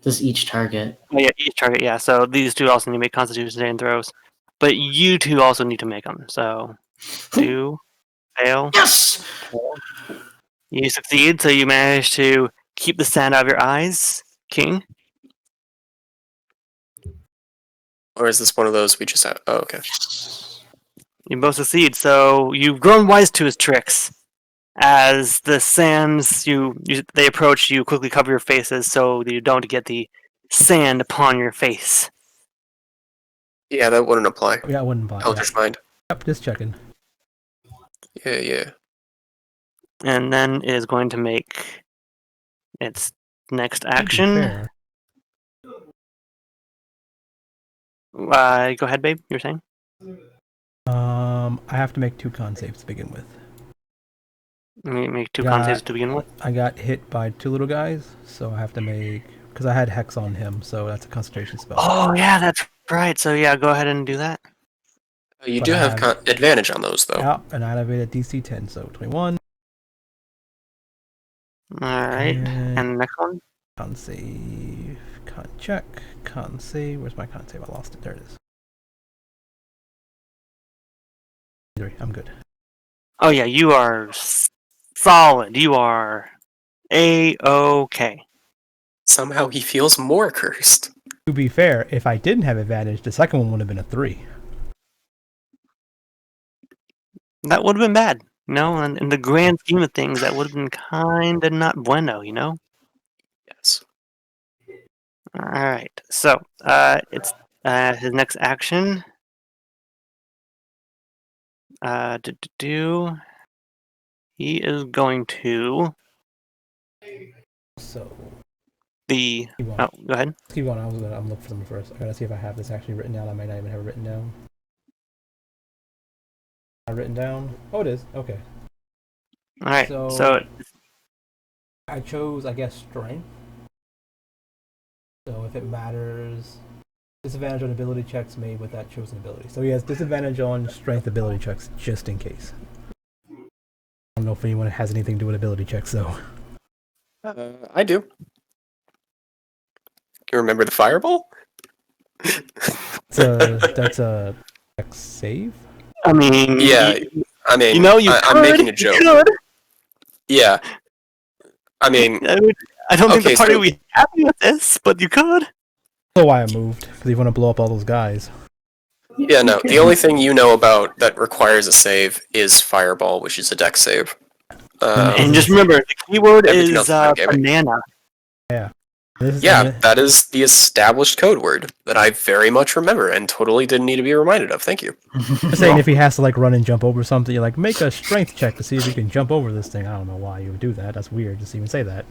Does each target? Oh yeah, each target. Yeah. So these two also need to make Constitution saving throws, but you two also need to make them. So 2 fail. Yes! You succeed, so you manage to keep the sand out of your eyes, King. Or is this one of those we just have? Oh, okay. You both succeed, so you've grown wise to his tricks. As the sands they approach, you quickly cover your faces so that you don't get the sand upon your face. Yeah, that wouldn't apply. Yeah, I wouldn't buy it. Eldritch Mind. Yep, just checking. Yeah. And then it is going to make its next To be action. fair, Go ahead, babe. You're saying? I have to make 2 con saves to begin with. Make 2 con saves to begin with. I got hit by 2 little guys, so I have to make... Because I had Hex on him, so that's a concentration spell. Oh yeah, that's right. So yeah, go ahead and do that. You But do I have have- advantage on those, though. Yeah, and I elevated DC 10, so 21. All right, And and the next one. con save, con check, con save. Where's my con save? I lost it. There it is. 3. I'm good. Oh yeah, you are solid. You are A-okay. Somehow he feels more cursed. To be fair, if I didn't have advantage, the second one would have been a 3. That would have been bad. No, and in the grand scheme of things, that would have been kind of not bueno, you know? Yes. Alright, so, it's his next action. He is going to So, the... keep going. Oh, go ahead. Keep going. I'm looking for them first. I gotta see if I have this actually written down. I might not even have it written down. Written down? Oh, it is. Okay. Alright, so I chose, I guess, strength. So if it matters, disadvantage on ability checks made with that chosen ability. So he has disadvantage on strength ability checks, just in case. I don't know if anyone has anything to do with ability checks, though. I do. You remember the fireball? That's a dex save? I mean... Yeah, I mean, You know, you I'm could, making a you joke. could. Yeah. I mean, I don't think Okay, the party so- would be happy with this, but you could. That's why I moved, because you want to blow up all those guys. yeah, no. The only thing you know about that requires a save is Fireball, which is a deck save. And just remember, the keyword Everything is else is metagaming. banana. This is, Yeah, that is the established code word that I very much remember and totally didn't need to be reminded of. Thank you. I'm saying if he has to like run and jump over something, you're like, make a strength check to see if you can jump over this thing. I don't know why you would do that. That's weird. Just even say that.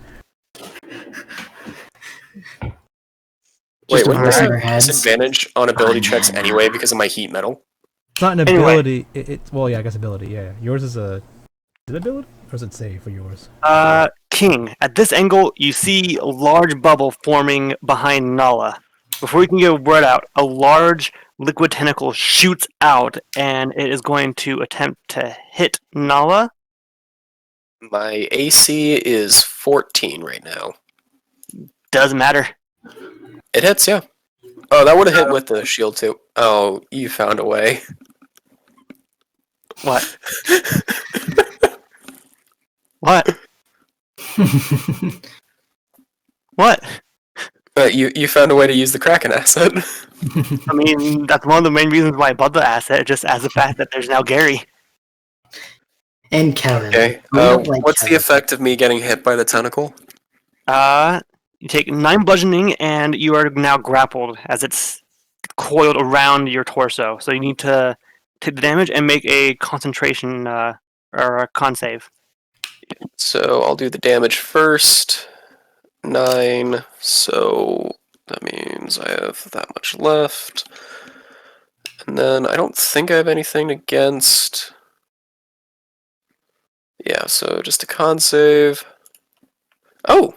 Wait, Just wouldn't over I our have heads. disadvantage on ability checks anyway because of my heat metal? It's not an Anyway. ability. Well, yeah, I guess ability. Yeah, yours is a. Is it ability or is it save for yours? King, at this angle, you see a large bubble forming behind Nala. Before you can get a word out, a large liquid tentacle shoots out, and it is going to attempt to hit Nala. My AC is 14 right now. Doesn't matter. It hits, yeah. Oh, that would have hit with the shield too. Oh, you found a way. What? What? What? You found a way to use the Kraken asset. I mean, that's one of the main reasons why I bought the asset, just as the fact that there's now Gary. And Kevin. Okay. We don't like What's the Kevin. effect of me getting hit by the tentacle? You take 9 bludgeoning, and you are now grappled as it's coiled around your torso. So you need to take the damage and make a concentration or a con save. So I'll do the damage first. 9. So that means I have that much left. And then I don't think I have anything against. Yeah, so just a con save. Oh!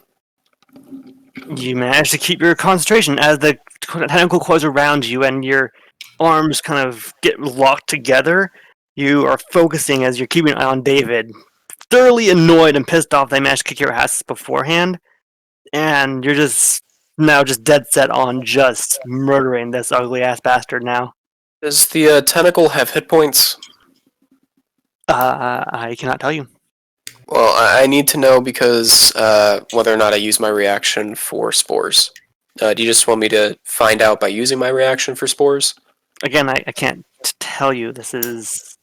You manage to keep your concentration as the tentacle coils around you and your arms kind of get locked together. You are focusing as you're keeping an eye on David. Thoroughly annoyed and pissed off they managed to kick your ass beforehand. And you're just now just dead set on just murdering this ugly ass bastard now. Does the tentacle have hit points? I cannot tell you. Well, I need to know because whether or not I use my reaction for spores. Do you just want me to find out by using my reaction for spores? Again, I can't tell you. This is,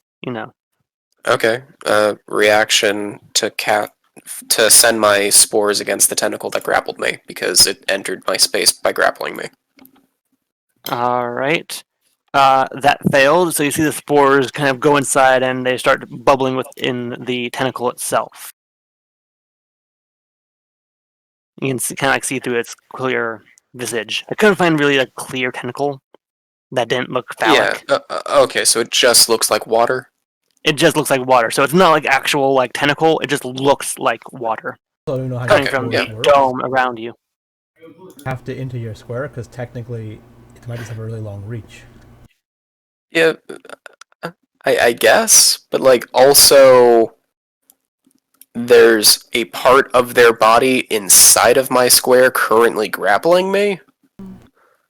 Okay. Reaction to send my spores against the tentacle that grappled me because it entered my space by grappling me. All right. That failed, so you see the spores kind of go inside and they start bubbling within the tentacle itself. You can kind of like see through its clear visage. I couldn't find really a clear tentacle that didn't look phallic. Yeah. Okay, so it just looks like water. It just looks like water, so it's not like actual like tentacle. It just looks like water So I don't know how coming Okay, from yeah. the dome around you. have to enter your square because technically it might just have a really long reach. Yeah, I guess, but like also there's a part of their body inside of my square currently grappling me.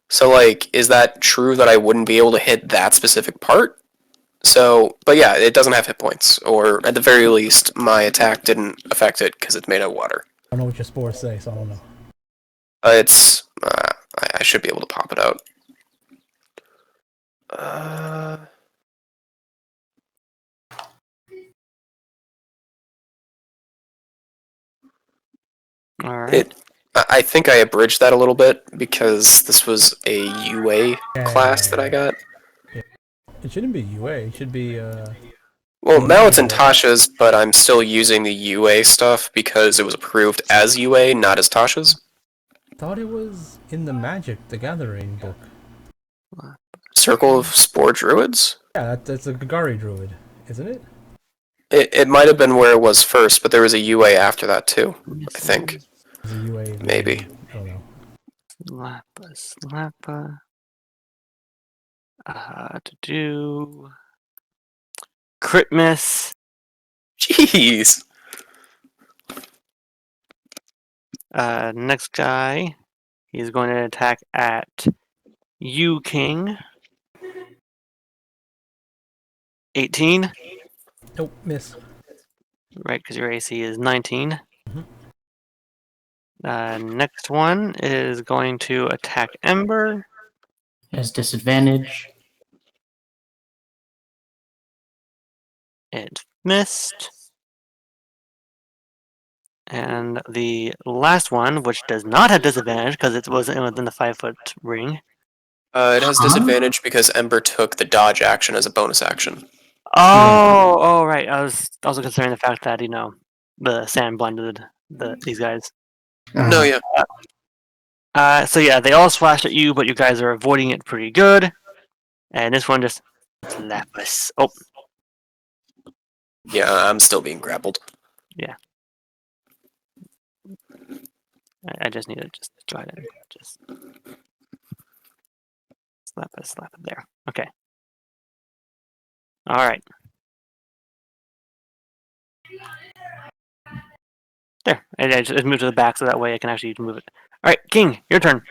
So like, is that true that I wouldn't be able to hit that specific part? So, but yeah, it doesn't have hit points, or at the very least, my attack didn't affect it because it's made of water. I don't know what your spores say, so I don't know. I should be able to pop it out. All right. I think I abridged that a little bit because this was a UA class that I got. It shouldn't be UA. It should be Well, now it's in Tasha's, but I'm still using the UA stuff because it was approved as UA, not as Tasha's. I thought it was in the Magic the Gathering book. Circle of Spore Druids? Yeah, that's a Gagari druid, isn't it? It might have been where it was first, but there was a UA after that too, I think. It's a UA. Maybe. I don't know. Slappa. To do crit miss. Jeez! Next guy, he's going to attack at you, King. 18, Nope, miss. right? Because your AC is 19. Mhm. Next one is going to attack Ember. Has disadvantage. It missed. And the last one, which does not have disadvantage because it wasn't within the 5-foot ring. It has disadvantage because Ember took the dodge action as a bonus action. Oh, right. I was also considering the fact that the sand blinded these guys. No, yeah. So yeah, they all splashed at you, but you guys are avoiding it pretty good. And this one just slapped us. Oh, Yeah, I'm still being grappled. I just need to just go ahead and just slap it there. Okay. All right. There. I just moved to the back so that way I can actually move it. All right, King, your turn.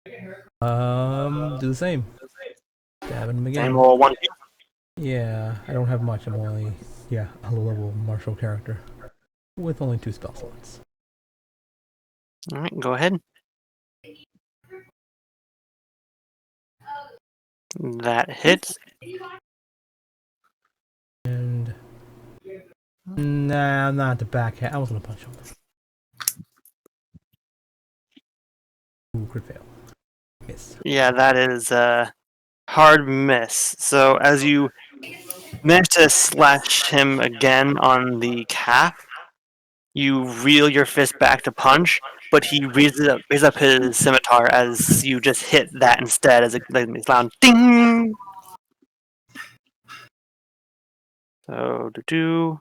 Do the same. Stabbing him again. Same roll one. Yeah, I don't have much. I'm only, a low-level martial character with only 2 spell slots. All right, go ahead. That hits. And nah, I'm not the backhand. I was gonna punch him. Ooh, crit fail. Miss. Yeah, that is a hard miss. So as you manage to slash him again on the calf, you reel your fist back to punch, but he raises up his scimitar as you just hit that instead as it makes loud ding. So do.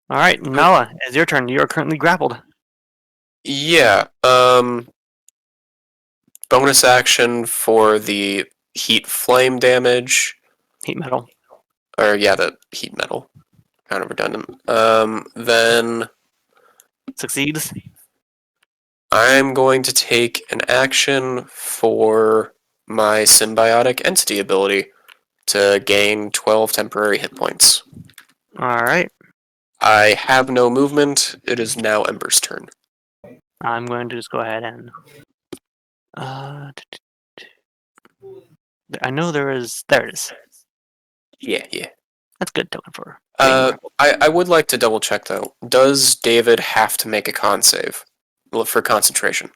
All right, Nala, it's your turn. You are currently grappled. Yeah, bonus action for the heat flame damage. Heat metal. Or, yeah, the heat metal. Kind of redundant. Then Succeeds. I'm going to take an action for my symbiotic entity ability to gain 12 temporary hit points. All right. I have no movement. It is now Ember's turn. I'm going to just go ahead and. I know there is. There it is. Yeah. That's good token for. I would like to double check though. Does David have to make a con save for concentration?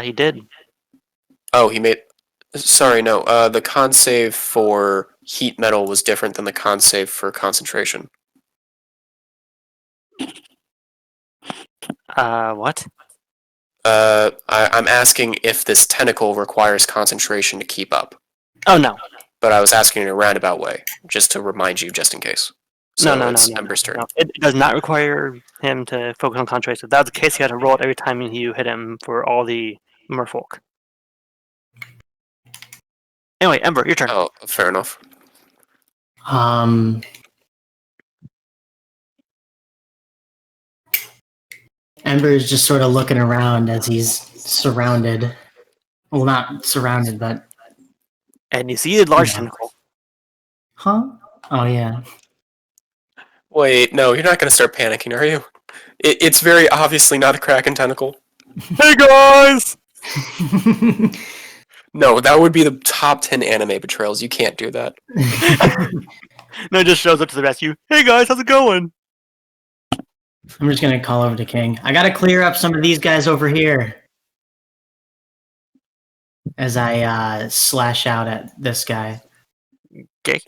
He did. Oh, he made. Sorry, no. The con save for heat metal was different than the con save for concentration. What? I'm asking if this tentacle requires concentration to keep up. Oh no. But I was asking in a roundabout way, just to remind you, just in case. So No. it's Ember's turn. No. It does not require him to focus on concentration. If that was the case, he had to roll it every time you hit him for all the merfolk. Anyway, Ember, your turn. Oh, fair enough. Ember is just sort of looking around as he's surrounded. Well, not surrounded, but And you see a large Yeah. tentacle. huh? Oh yeah. Wait, no, you're not going to start panicking, are you? It's very obviously not a Kraken tentacle. Hey guys! No, that would be the top 10 anime betrayals. You can't do that. No, it just shows up to the rescue. Hey guys, how's it going? I'm just gonna call over to King. I gotta clear up some of these guys over here. As I slash out at this guy. Okay.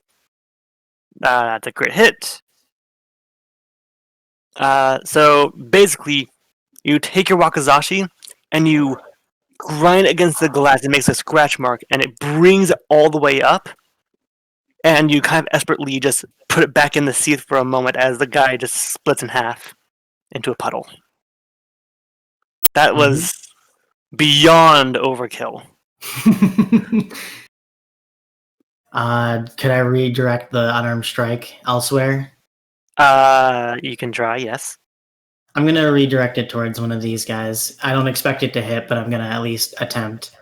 That's a crit hit. So basically, you take your wakizashi and you grind against the glass. It makes a scratch mark, and it brings it all the way up. And you kind of expertly just put it back in the seat for a moment as the guy just splits in half into a puddle. That was beyond overkill. Could I redirect the unarmed strike elsewhere? You can try, yes. I'm gonna redirect it towards one of these guys. I don't expect it to hit, but I'm gonna at least attempt.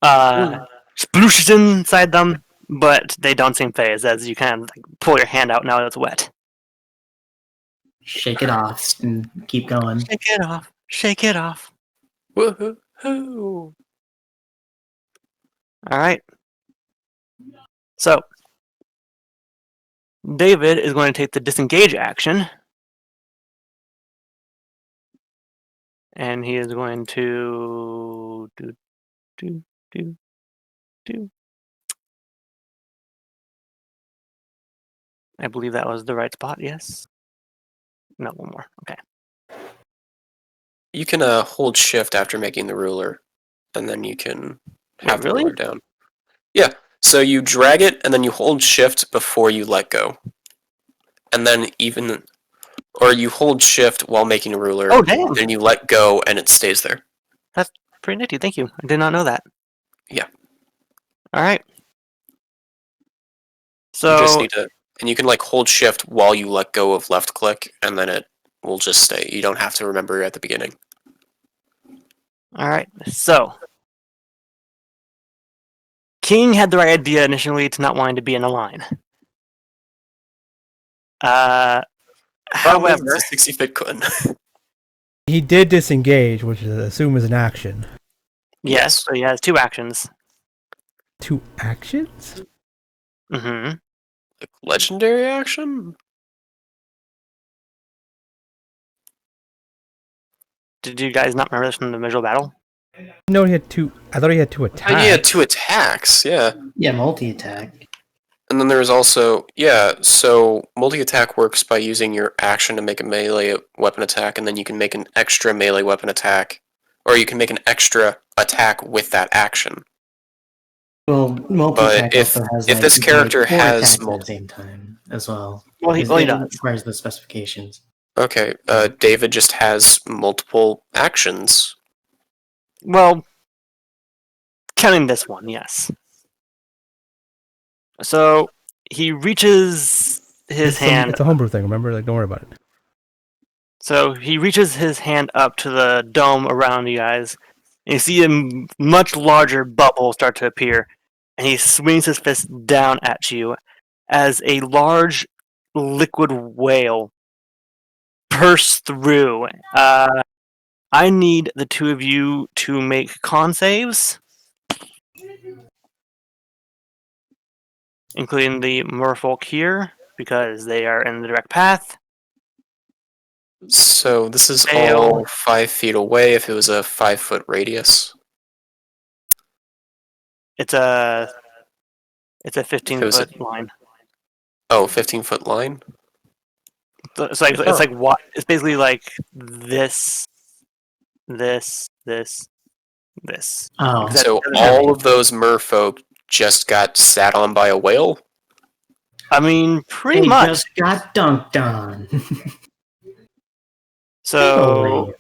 Splooshes inside them, but they don't seem phased as you kind of pull your hand out now that it's wet. shake it off and keep going. Shake it off. Shake it off. Woohoo! All right. So, David is going to take the disengage action. And he is going to do. I believe that was the right spot, yes? No, one more. Okay. You can hold shift after making the ruler, and then you can have Wait, the really? ruler down. Yeah, so you drag it, and then you hold shift before you let go. And then or you hold shift while making a ruler, Oh, damn. and you let go, and it stays there. That's pretty nifty. Thank you. I did not know that. Yeah. All right. You just So, need to, and you can like hold shift while you let go of left click, and then it will just stay. You don't have to remember at the beginning. all right. So, King had the right idea initially to not wanting to be in a line. Problem is, However, it's a 60-fit couldn't. He did disengage, which is assume is an action. yes, so he has two actions. 2 actions? Mm-hmm. Like legendary action? Did you guys not remember this from the visual battle? No, he had 2. I thought he had 2 Oh, attacks. yeah, 2 attacks, yeah. Yeah, multi-attack. And then there's also, so multi-attack works by using your action to make a melee weapon attack, and then you can make an extra melee weapon attack, or you can make an extra attack with that action. Well, multi-attack But if also has this you can make character 4 has attacks at multi- the same time as well. Well, he It does. requires the specifications. Okay, David just has multiple actions. Well, counting this one, yes. So he reaches his hand. It's a homebrew thing, remember? Like, don't worry about it. So he reaches his hand up to the dome around you guys, and you see a much larger bubble start to appear, and he swings his fist down at you as a large liquid whale bursts through. I need the two of you to make con saves, including the merfolk here, because they are in the direct path. So this is Fail. all 5 feet away if it was a 5-foot radius. It's a If it was 15-foot line. Oh, 15-foot line? So it's like Huh. what? It's basically like this. Oh, Except So it doesn't have- all of those merfolk just got sat on by a whale? I mean, pretty they much. just got dunked on. So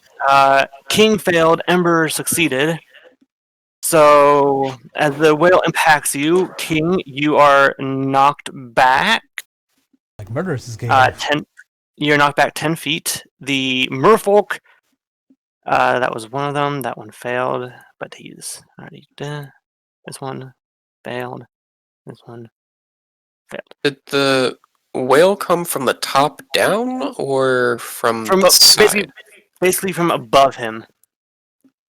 King failed, Ember succeeded. So as the whale impacts you, King, you are knocked back Like, Murderous is game. 10. You're knocked back 10 feet. The merfolk, that was one of them. That one failed, but he's already dead. This one failed. This one failed. Did the whale come from the top down or from From the side? basically from above him.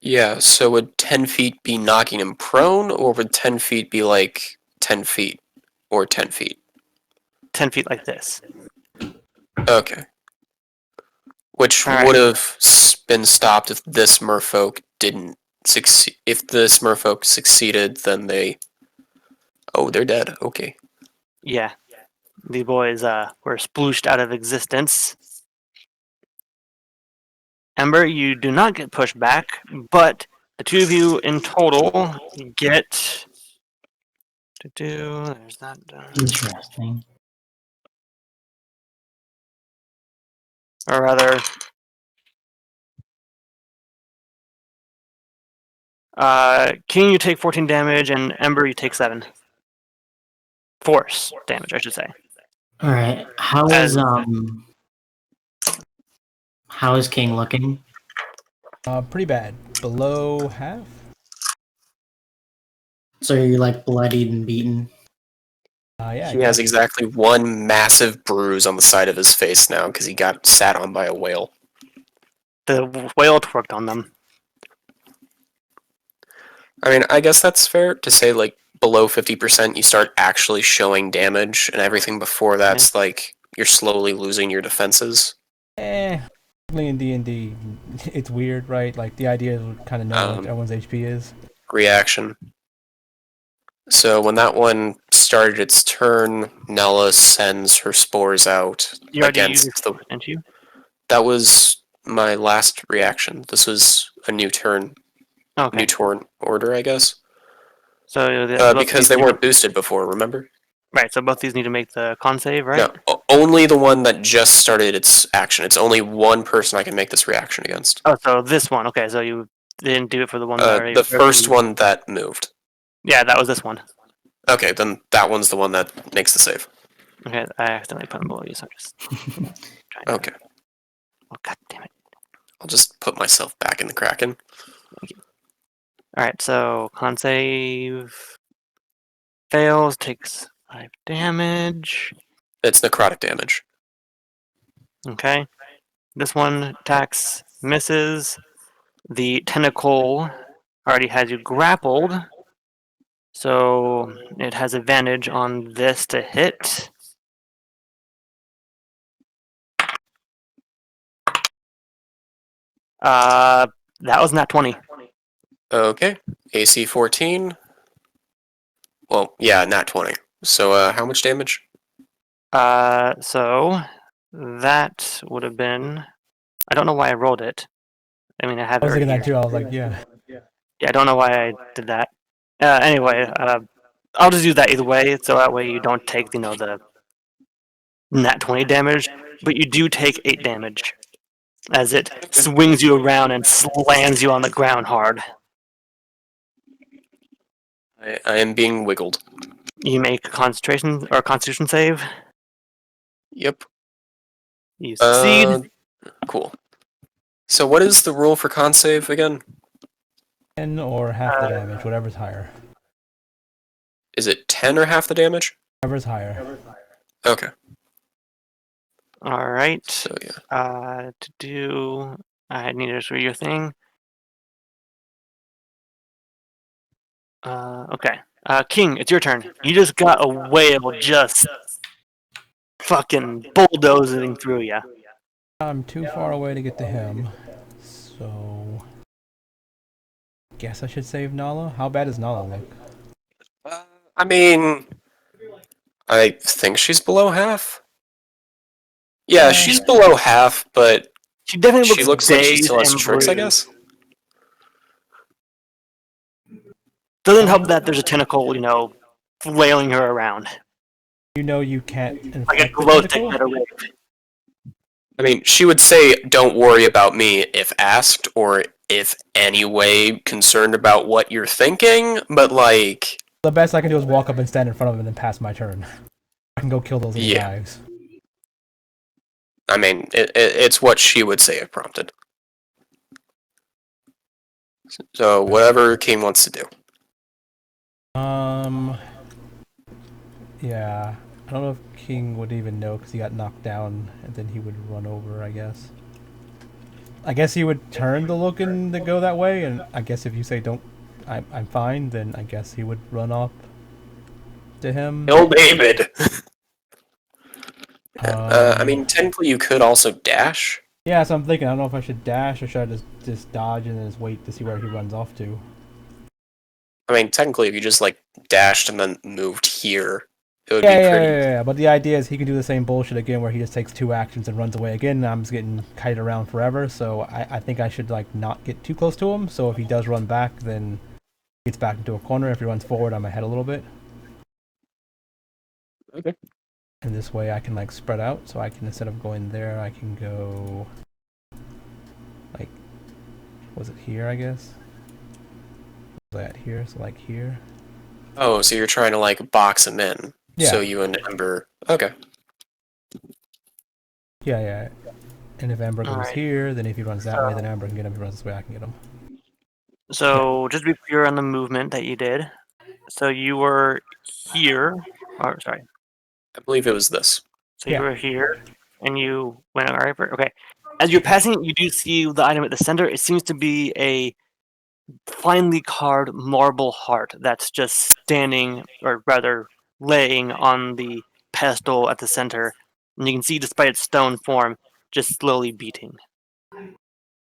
Yeah, so would 10 feet be knocking him prone, or would 10 feet be like 10 feet? Or 10 feet? 10 feet like this. Okay. Which All right. would have been stopped if this merfolk didn't succeed. If this merfolk succeeded, then they... Oh, they're dead. Okay. Yeah. The boys were splooshed out of existence. Ember, you do not get pushed back, but the two of you in total get... There's that done. Interesting. Or rather... King, you take 14 damage, and Ember, you take 7. Force damage, I should say. All right. How is King looking? Pretty bad. Below half? So you're like bloodied and beaten. Yeah. I He has guess. exactly one massive bruise on the side of his face now because he got sat on by a whale. The whale twerked on them. I mean, I guess that's fair to say, like, below 50% you start actually showing damage, and everything before that's, like, you're slowly losing your defenses. In D&D, it's weird, right? Like, the idea is kind of know what everyone's HP is. Reaction. So when that one started its turn, Nella sends her spores out You already used against the... didn't you? That was my last reaction. This was a new turn. Okay. New turn order, I guess. So because they weren't boosted before, remember? Right, so both these need to make the con save, right? No, only the one that just started its action. It's only one person I can make this reaction against. Oh, so this one. Okay, so you didn't do it for the one that already... The first one that moved. Yeah, that was this one. Okay, then that one's the one that makes the save. Okay, I accidentally put them below you, so I'm just trying to... Okay, Oh, god damn it. I'll just put myself back in the Kraken. Alright, so con save fails, takes 5 damage. It's necrotic damage. Okay. This one attacks, misses. The tentacle already has you grappled, so it has advantage on this to hit. That was not 20. Okay, AC 14. Well, yeah, nat 20. So, how much damage? So that would have been... I don't know why I rolled it. I mean, I have I it was right thinking here. that too. I was like, yeah. Yeah, I don't know why I did that. Anyway, I'll just use that either way, so that way you don't take, the nat 20 damage, but you do take 8 damage as it swings you around and slams you on the ground hard. I am being wiggled. You make a concentration or constitution save. Yep. You succeed. Cool. So what is the rule for con save again? 10 or half the damage, whatever's higher. Is it 10 or half the damage? Whatever's higher. Okay. All right. So yeah. I need to show your thing. Okay. King, it's your turn. You just got a whale just fucking bulldozing through you. I'm too far away to get to him, so... Guess I should save Nala? How bad does Nala look? I mean, I think she's below half. Yeah, she's below half, but She definitely she looks like she still has tricks, I guess. Doesn't help that there's a tentacle, flailing her around. You know you can't inflict Like a the glow stick tentacle? that away. I mean, she would say, "Don't worry about me," if asked, or if any way concerned about what you're thinking. But like, The best I can do is walk up and stand in front of him and then pass my turn. I can go kill those little guys. I mean, it's what she would say if prompted. So whatever King wants to do. Yeah. I don't know if King would even know because he got knocked down and then he would run over, I guess. I guess he would turn to look and to go that way, and I guess if you say I'm fine, then I guess he would run up to him. Kill David! I mean, technically you could also dash. Yeah, so I'm thinking, I don't know if I should dash or should I just dodge and then just wait to see where he runs off to. I mean, technically if you just like dashed and then moved here, it would be Yeah, pretty... yeah, but the idea is he can do the same bullshit again where he just takes 2 actions and runs away again, and I'm just getting kited around forever, so I think I should like not get too close to him, so if he does run back, then he gets back into a corner. If he runs forward, I'm ahead a little bit. Okay. And this way I can like spread out, so I can, instead of going there, I can go like, was it here, I guess? Was that here? So like here. Oh, so you're trying to like box him in. Yeah. So you and Ember... Okay. Yeah. And if Ember goes Alright. here, then if he runs that way, then Ember can get him. If he runs this way, I can get him. So, just to be clear on the movement that you did. So you were here. Or, sorry. I believe it was this. So Yeah. you were here, and you went alright. Okay. As you're passing it, you do see the item at the center. It seems to be a finely carved marble heart that's just standing, or rather, laying on the pedestal at the center. And you can see, despite its stone form, just slowly beating.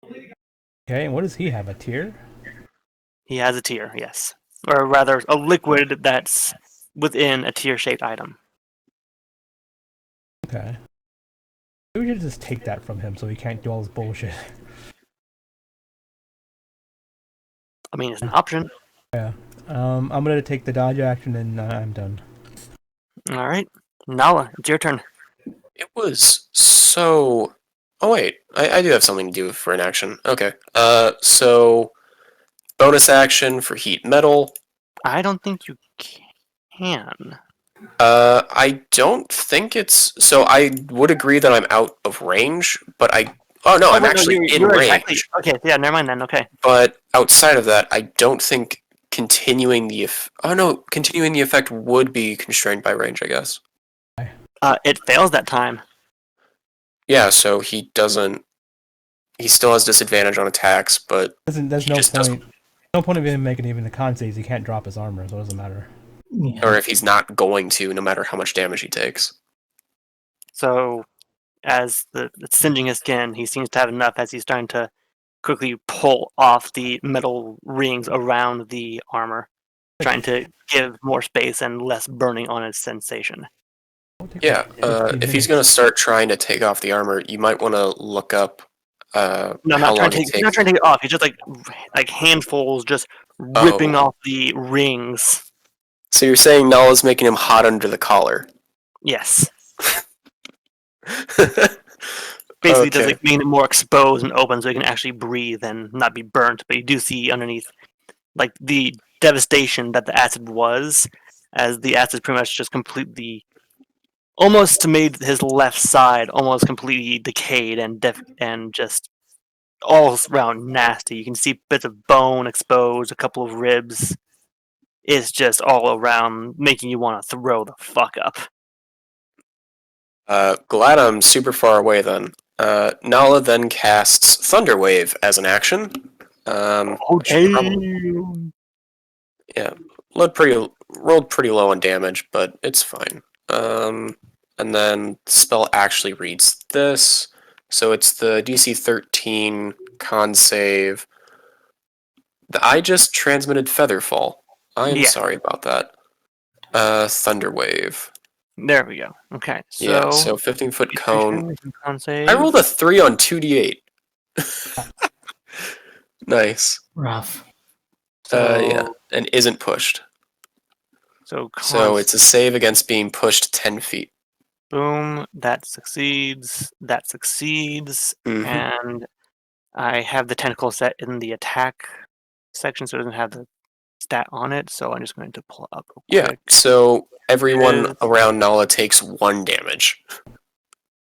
Okay, and what does he have? A tear? He has a tear, yes. Or rather, a liquid that's within a tear-shaped item. Okay. Maybe we should just take that from him so he can't do all this bullshit. I mean, it's an option. Yeah. I'm gonna take the dodge action and I'm done. Alright. Nala, it's your turn. It was so... Oh wait, I do have something to do for an action. Okay. So bonus action for heat metal. I don't think you can. I don't think it's... So I would agree that I'm out of range, but I... Oh no, I'm wait, actually in you're range. exactly... Okay, yeah, never mind then, okay. But outside of that, I don't think continuing the... Oh no, continuing the effect would be constrained by range, I guess. It fails that time. Yeah, so he doesn't... He still has disadvantage on attacks, but There's he no just point. doesn't... No point of him making even the con saves. He can't drop his armor, so it doesn't matter. Yeah. Or if he's not going to, no matter how much damage he takes. So, as it's singeing his skin, he seems to have enough as he's starting to quickly pull off the metal rings around the armor, trying to give more space and less burning on his sensation. Yeah, if he's going to start trying to take off the armor, you might want to look up No, how not long trying to it take, not takes. trying to take it off. He's just like handfuls, just ripping off the rings. So you're saying Nala's making him hot under the collar? Yes. Basically, just Okay. like making it more exposed and open, so he can actually breathe and not be burnt. But you do see underneath, like the devastation that the acid was, as the acid pretty much just completely, almost made his left side almost completely decayed and just all around nasty. You can see bits of bone exposed, a couple of ribs. It's just all around making you want to throw the fuck up. Glad I'm super far away then. Nala then casts Thunder Wave as an action. Should probably- yeah, rolled pretty low on damage, but it's fine. And then the spell actually reads this. So it's the DC 13 con save. I just transmitted Featherfall. I am Yeah. sorry about that. Thunder Wave. There we go. Okay, so Yeah, so 15-foot cone. Con save. I rolled a 3 on 2d8. Nice. Rough. Yeah, and isn't pushed. So So it's a save against being pushed 10 feet. boom. That succeeds. That succeeds. Mhm. And I have the tentacle set in the attack section, so it doesn't have the stat on it. So I'm just going to pull it up real Yeah, quick. so everyone Is- around Nala takes 1 damage.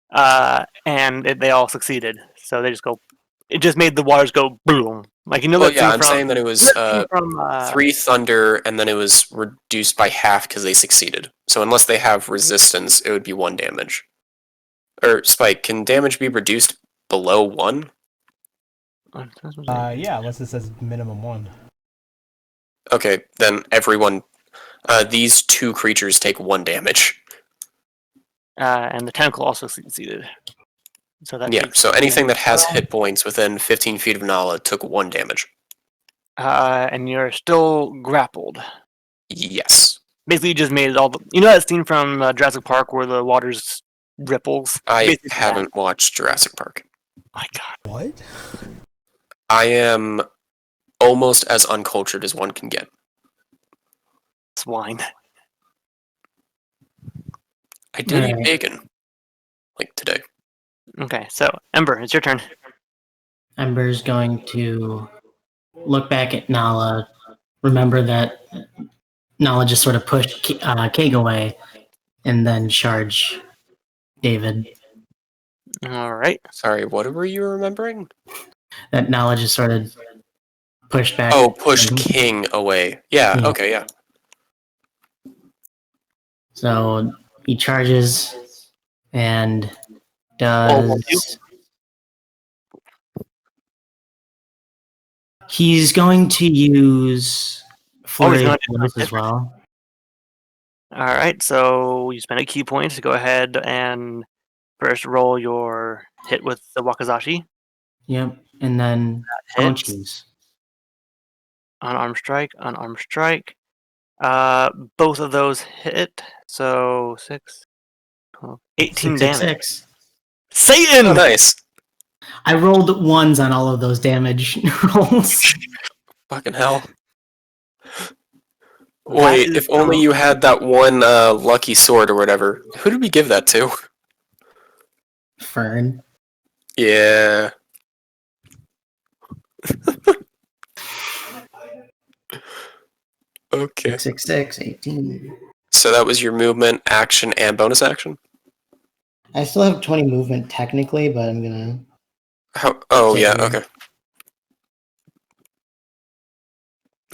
And they all succeeded. So they just go. It just made the waters go boom. Like, you know Well, that yeah, scene I'm from, saying that it was from 3 thunder, and then it was reduced by half because they succeeded. So unless they have resistance, it would be 1 damage. Or, Spike, can damage be reduced below 1? Yeah, unless it says minimum 1. Okay, then everyone... these 2 creatures take 1 damage. And the tentacle also succeeded. So that Yeah, takes so anything that has 12. hit points within 15 feet of Nala took 1 damage. And you're still grappled. Yes. Basically, you just made it all. You know that scene from Jurassic Park where the water's ripples? I Basically that. haven't watched Jurassic Park. My God, What? I am almost as uncultured as one can get. swine. I did eat Alright. bacon. Like today. Okay, so Ember, it's your turn. Ember's going to look back at Nala, remember that Nala just sort of pushed Keg away, and then charge David. All right. Sorry, what were you remembering? That Nala just sort of pushed back. Oh, pushed King away. Yeah, Yeah. okay, yeah. So he charges and Oh, will you? does. He's going to use flurry gonna of do blows something as well. All right, so you spend a key point to go ahead and first roll your hit with the Wakizashi. Yep, and then That hits. punches. Unarmed strike, unarmed strike. Both of those hit. So 6, 12, 18 damage. 666. Satan! Oh, nice. I rolled ones on all of those damage rolls. Fucking hell. That Wait, is if only you had that one lucky sword or whatever. Who did we give that to? Fern. Yeah. Okay. 666, 18. So that was your movement, action, and bonus action? I still have 20 movement technically, but I'm gonna. How? Oh, yeah, Yeah. okay.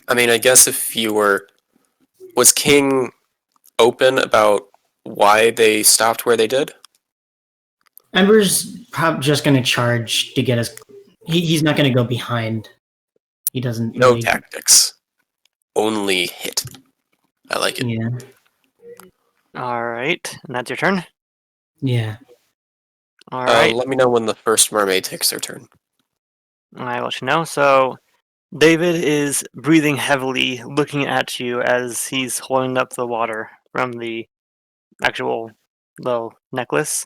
I mean, I guess if you were... Was King open about why they stopped where they did? Ember's just gonna charge to get us. He's not gonna go behind. He doesn't. No really, tactics. Only hit. I like it. Yeah. All right, and that's your turn. Yeah. All right, Let me know when the first mermaid takes their turn. I will let you know. So David is breathing heavily, looking at you as he's holding up the water from the actual little necklace,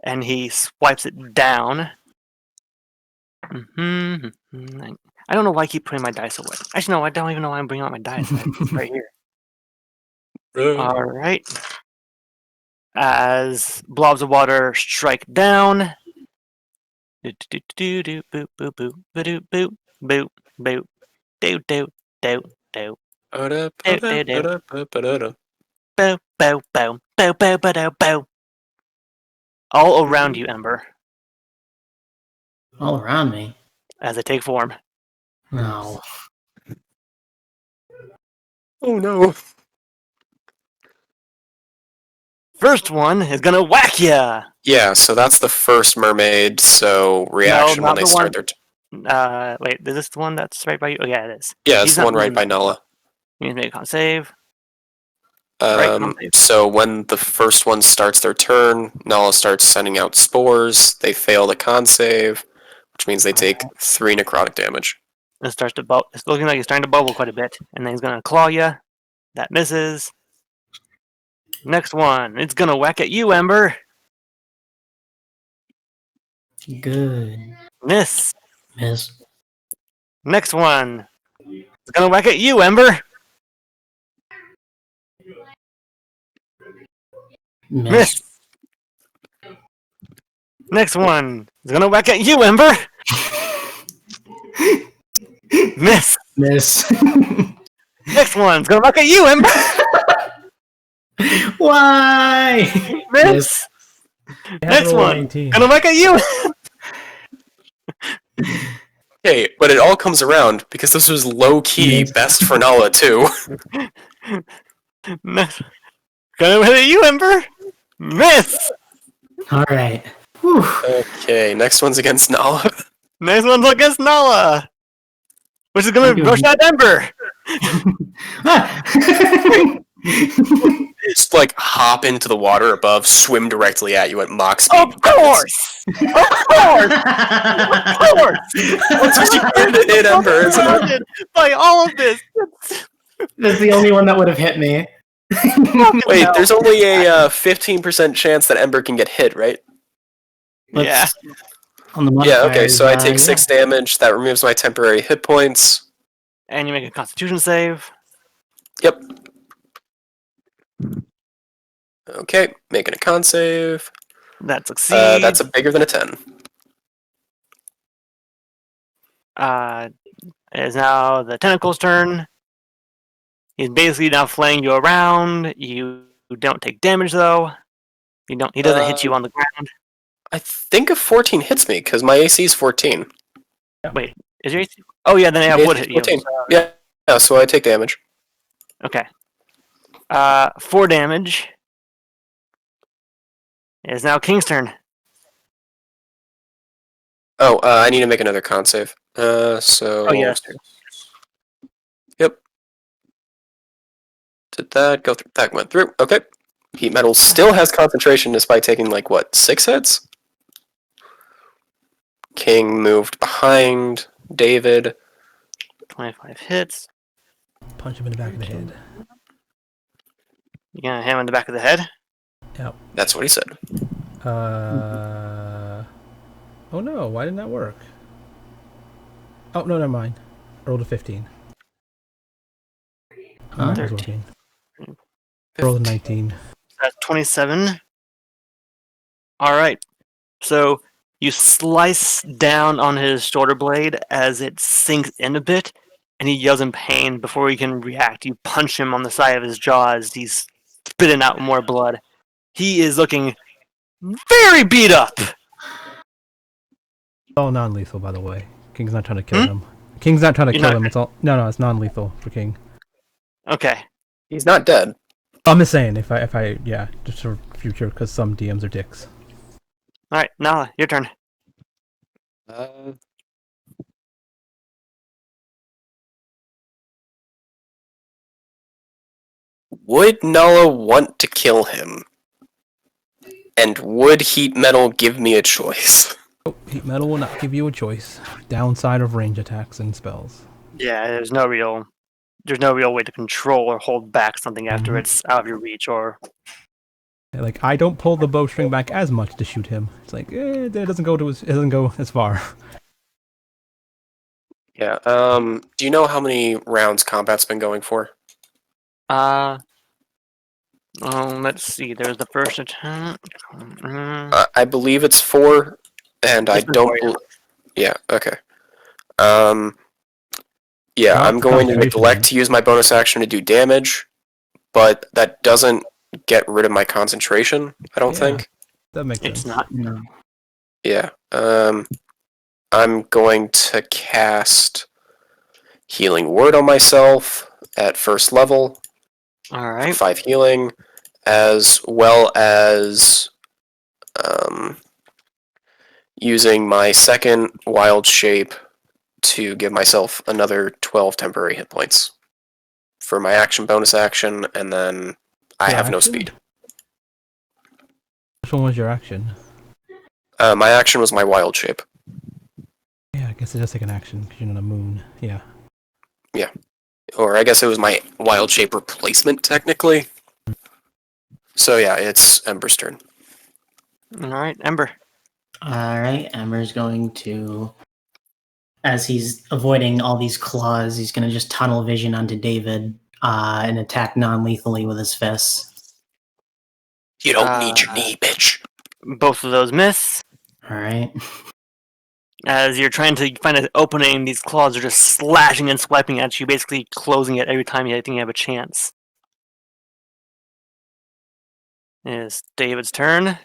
and he swipes it down. I don't know why I keep putting my dice away. Actually, no, I don't even know why I'm bringing out my dice. It's right here. All right. As blobs of water strike down. Do do do do boop boop boop boop boop boop boop do do do do boop boop boop boop boop boop boop. All around you, Ember, All around me. as they take form. No. Oh no. First one is gonna whack ya. Yeah, so that's the first mermaid, so reaction not when they the start one- their... Wait, is this the one that's right by you? Oh yeah, it is. Yeah, He's it's the not one right moving. by Nala. You need to make a con save. Right, con save. So when the first one starts their turn, Nala starts sending out spores. They fail the con save, which means they take 3 necrotic damage. It starts to bubble. It's looking like he's starting to bubble quite a bit, and then he's gonna claw you. That misses. Next one, it's gonna whack at you, Ember. Good. Miss. Miss. Next one, it's gonna whack at you, Ember. Miss. Next one, it's gonna whack at you, Ember. Miss. Miss. Next one's gonna whack at you, Ember. Why? Miss. I have Next to roll a one, 19. gonna whack at you. Okay, but it all comes around because this was low-key Yes. best for Nala, too. Next, gonna whack at you, Ember. Miss. All right. Whew. Okay, next one's against Nala. Next one's against Nala, which is gonna I'm doing- rush at Ember. Just, like, hop into the water above, swim directly at you at Mach speed. Of course! Of course! Of course! That's what you did to hit Ember, isn't it? By all of this. That's the only one that would have hit me. Wait, No. there's only a 15% chance that Ember can get hit, right? Yeah. On the Yeah, okay, modifiers, so I take yeah. 6 damage. That removes my temporary hit points. And you make a Constitution save. Yep. Okay, making a con save. That succeeds. That's a bigger than a 10. It is now the tentacle's turn. He's basically now flaying you around. You don't take damage though. He doesn't hit you on the ground. I think a 14 hits me, because my AC is 14. Wait, is your AC? Oh yeah, then it would hit you. 14. Yeah, so I take damage. Okay. 4 damage. It is now King's turn. Oh, I need to make another con save. So. Oh, yes. Yep. Did that go through? That went through. Okay. Heat metal still has concentration despite taking, like, what, 6 hits? King moved behind David. 25 hits. Punch him in the back of the head. You gonna hit him in the back of the head? Yep. That's what he said. Oh no, why didn't that work? Oh, no, never mind. Rolled a 15. Oh, that was 13. working. Rolled a 19. That's 27. Alright. So you slice down on his shoulder blade as it sinks in a bit, and he yells in pain. Before he can react, you punch him on the side of his jaw as he's spitting out more blood. He is looking very beat up. All non-lethal, by the way. King's not trying to kill him. King's not trying to kill him. It's all no, it's non-lethal for King. Okay. He's not dead. I'm just saying, if I, yeah, just for future, because some DMs are dicks. Alright, Nala, your turn. Would Nala want to kill him? And would heat metal give me a choice? Oh, heat metal will not give you a choice. Downside of range attacks and spells. Yeah, there's no real way to control or hold back something after it's out of your reach, or Like, I don't pull the bowstring back as much to shoot him. It's like, it doesn't go as far. Yeah. Do you know how many rounds combat's been going for? let's see. There's the first attack. I believe it's 4, and I It's been don't. 4, Yeah. Okay. Yeah, Not I'm the going to concentration. neglect to use my bonus action to do damage, but that doesn't get rid of my concentration. I don't Yeah. think. That makes sense. It's not. No. Yeah. I'm going to cast Healing Word on myself at first level. All right. 5 healing, as well as using my second wild shape to give myself another 12 temporary hit points for my action bonus action, and then I Your have no action? speed. Which one was your action? My action was my wild shape. Yeah, I guess it does take an action because you're on a moon. Yeah. Or I guess it was my wild shape replacement, technically. So yeah, it's Ember's turn. All right, Ember. All right, Ember's going to, as he's avoiding all these claws, he's going to just tunnel vision onto David and attack non-lethally with his fists. You don't need your knee, bitch. Both of those miss. All right. As you're trying to find an opening, these claws are just slashing and swiping at you, basically closing it every time you think you have a chance. It's David's turn.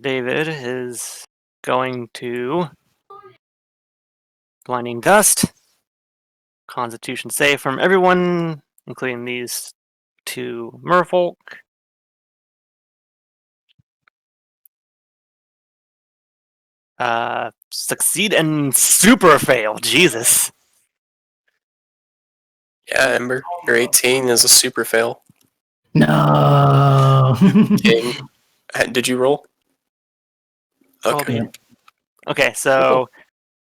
David is going to Blinding Gust. Constitution save from everyone, including these 2 merfolk. Succeed and super fail. Jesus. Yeah, Ember, your 18 is a super fail. No. King, did you roll? Okay. Yep. Okay, so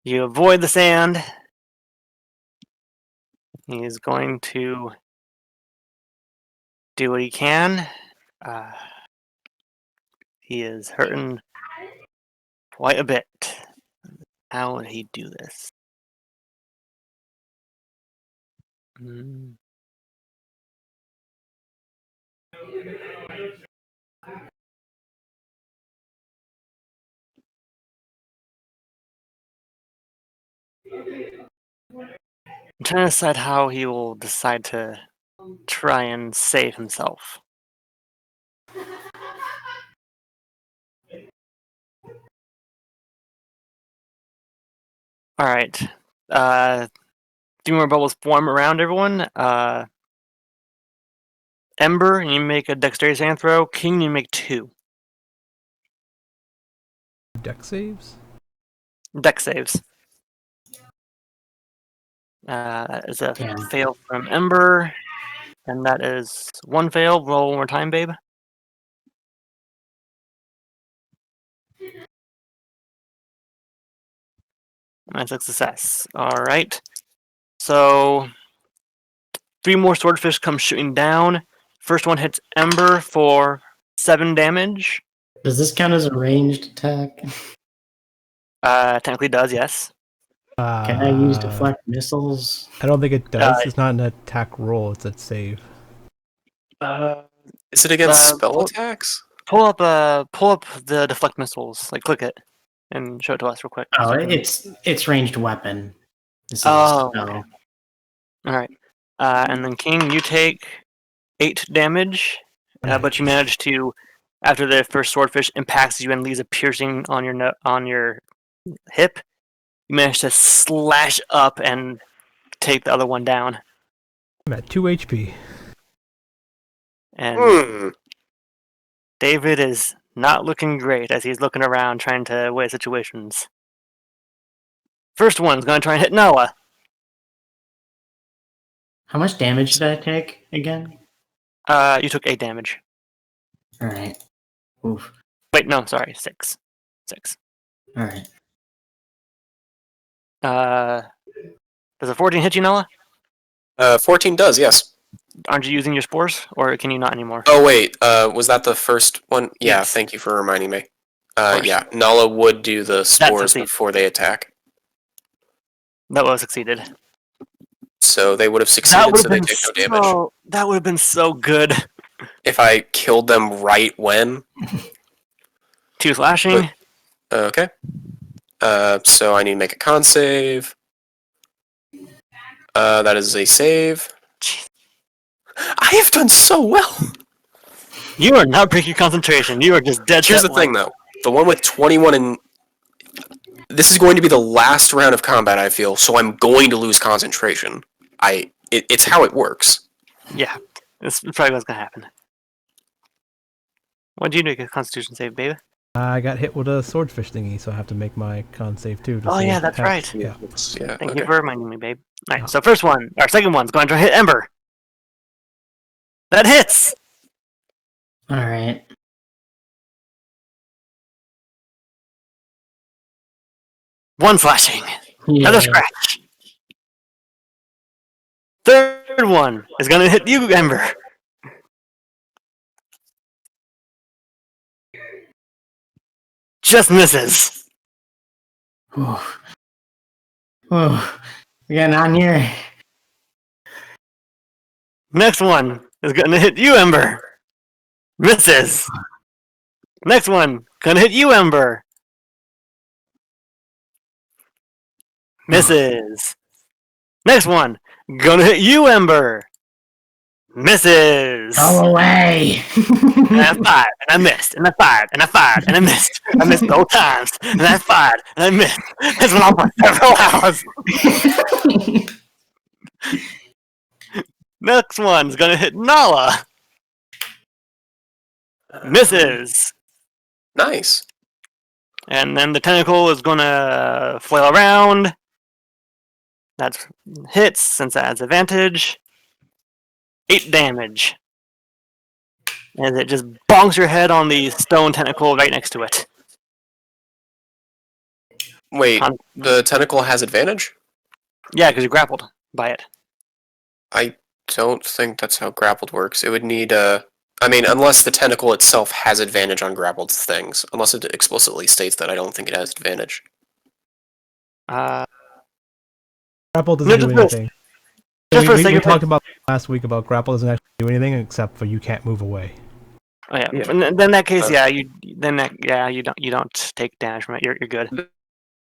you avoid the sand. He's going to do what he can. He is hurting quite a bit. How would he do this? I'm trying to decide how he will decide to try and save himself. Alright. 3 more bubbles form around everyone. Ember, you make a dexterity saving throw. King, you make 2 Deck saves. dex saves. That is a Damn. fail from Ember, and that is 1 fail. Roll one more time, babe. That's a success. All right. So 3 more swordfish come shooting down. First one hits Ember for 7 damage. Does this count as a ranged attack? Technically does, yes. Can I use deflect missiles? I don't think it does. Uh, It's not an attack roll. It's a save. Is it against spell well- attacks? Pull up the deflect missiles. Like click it and show it to us real quick. Oh, So we can- it's ranged weapon. This is Oh, so. okay. All right. And then King, you take 8 damage, but you manage to, after the first swordfish impacts you and leaves a piercing on your hip, you manage to slash up and take the other one down. I'm at 2 HP. And David is not looking great as he's looking around trying to weigh situations. First one's going to try and hit Noah. How much damage did I take again? You took 8 damage. All right. Oof. Wait, no, sorry, 6. 6. All right. Does a 14 hit you, Noah? 14 does, yes. Aren't you using your spores, or can you not anymore? Oh wait, was that the first one? Yeah, Yes. thank you for reminding me. course. Yeah, Nala would do the spores succeeds. before they attack. That would have succeeded. So they would have That succeeded, would so have they been take no damage. that would have been so good. If I killed them right when. 2 slashing. Okay. So I need to make a con save. That is a save. Jeez. I have done so well! You are not breaking concentration. You are just dead. Here's the thing, though. The one with 21 and... This is going to be the last round of combat, I feel, so I'm going to lose concentration. It's how it works. Yeah, that's probably what's gonna happen. What do you make a Constitution save, baby? I got hit with a swordfish thingy, so I have to make my con save too. To Oh, see yeah, if that's it right. Yeah. Yeah, Thank okay. you for reminding me, babe. All right, so second one's going to hit Ember. That hits. All right. One slashing. Yeah. Another scratch. Third one is going to hit you, Ember. Just misses. Ooh. Ooh. We're getting on here. Next one is going to hit you, Ember. Misses. Next one going to hit you, Ember. Misses. Next one going to hit you, Ember. Misses. Go away. And I fired, and I missed, and I fired, and I fired, and I missed. I missed both times, and I fired, and I missed. This went on for several hours. Next one's gonna hit Nala. Misses. Nice. And then the tentacle is gonna flail around. That hits, since that has advantage. 8 damage. As it just bonks your head on the stone tentacle right next to it. Wait, Con- the tentacle has advantage? Yeah, because you're grappled by it. I don't think that's how grappled works. It would need I mean, unless the tentacle itself has advantage on grappled things. Unless it explicitly states that, I don't think it has advantage. Grapple doesn't No, do just for- anything. just for a we second, talked about last week about grapple doesn't actually do anything except for you can't move away. Oh yeah. Yeah. And then in that case, you don't take damage from it. You're good.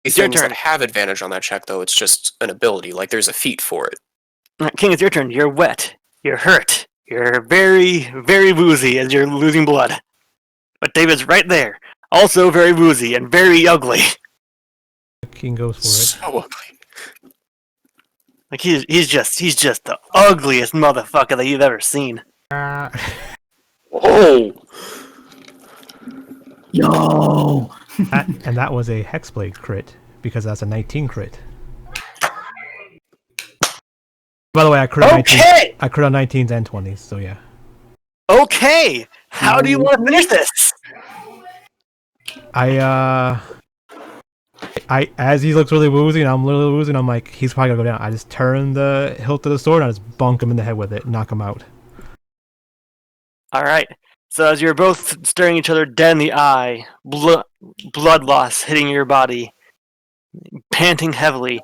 These Your things turn. that have advantage on that check, though, it's just an ability. Like, there's a feat for it. Alright, King, it's your turn. You're wet. You're hurt. You're very, very woozy as you're losing blood. But David's right there, also very woozy and very ugly. King goes for it. So ugly. Like he's just the ugliest motherfucker that you've ever seen. Oh! Yo! And that was a Hexblade crit, because that's a 19 crit. By the way, I crit on 19s. Okay! I crit on 19s and 20s, so yeah. Okay! How do you want to finish this? As he looks really woozy and I'm really woozy, and I'm like, he's probably gonna go down. I just turn the hilt of the sword and I just bonk him in the head with it, knock him out. Alright. So as you're both staring each other dead in the eye, blood loss hitting your body, panting heavily,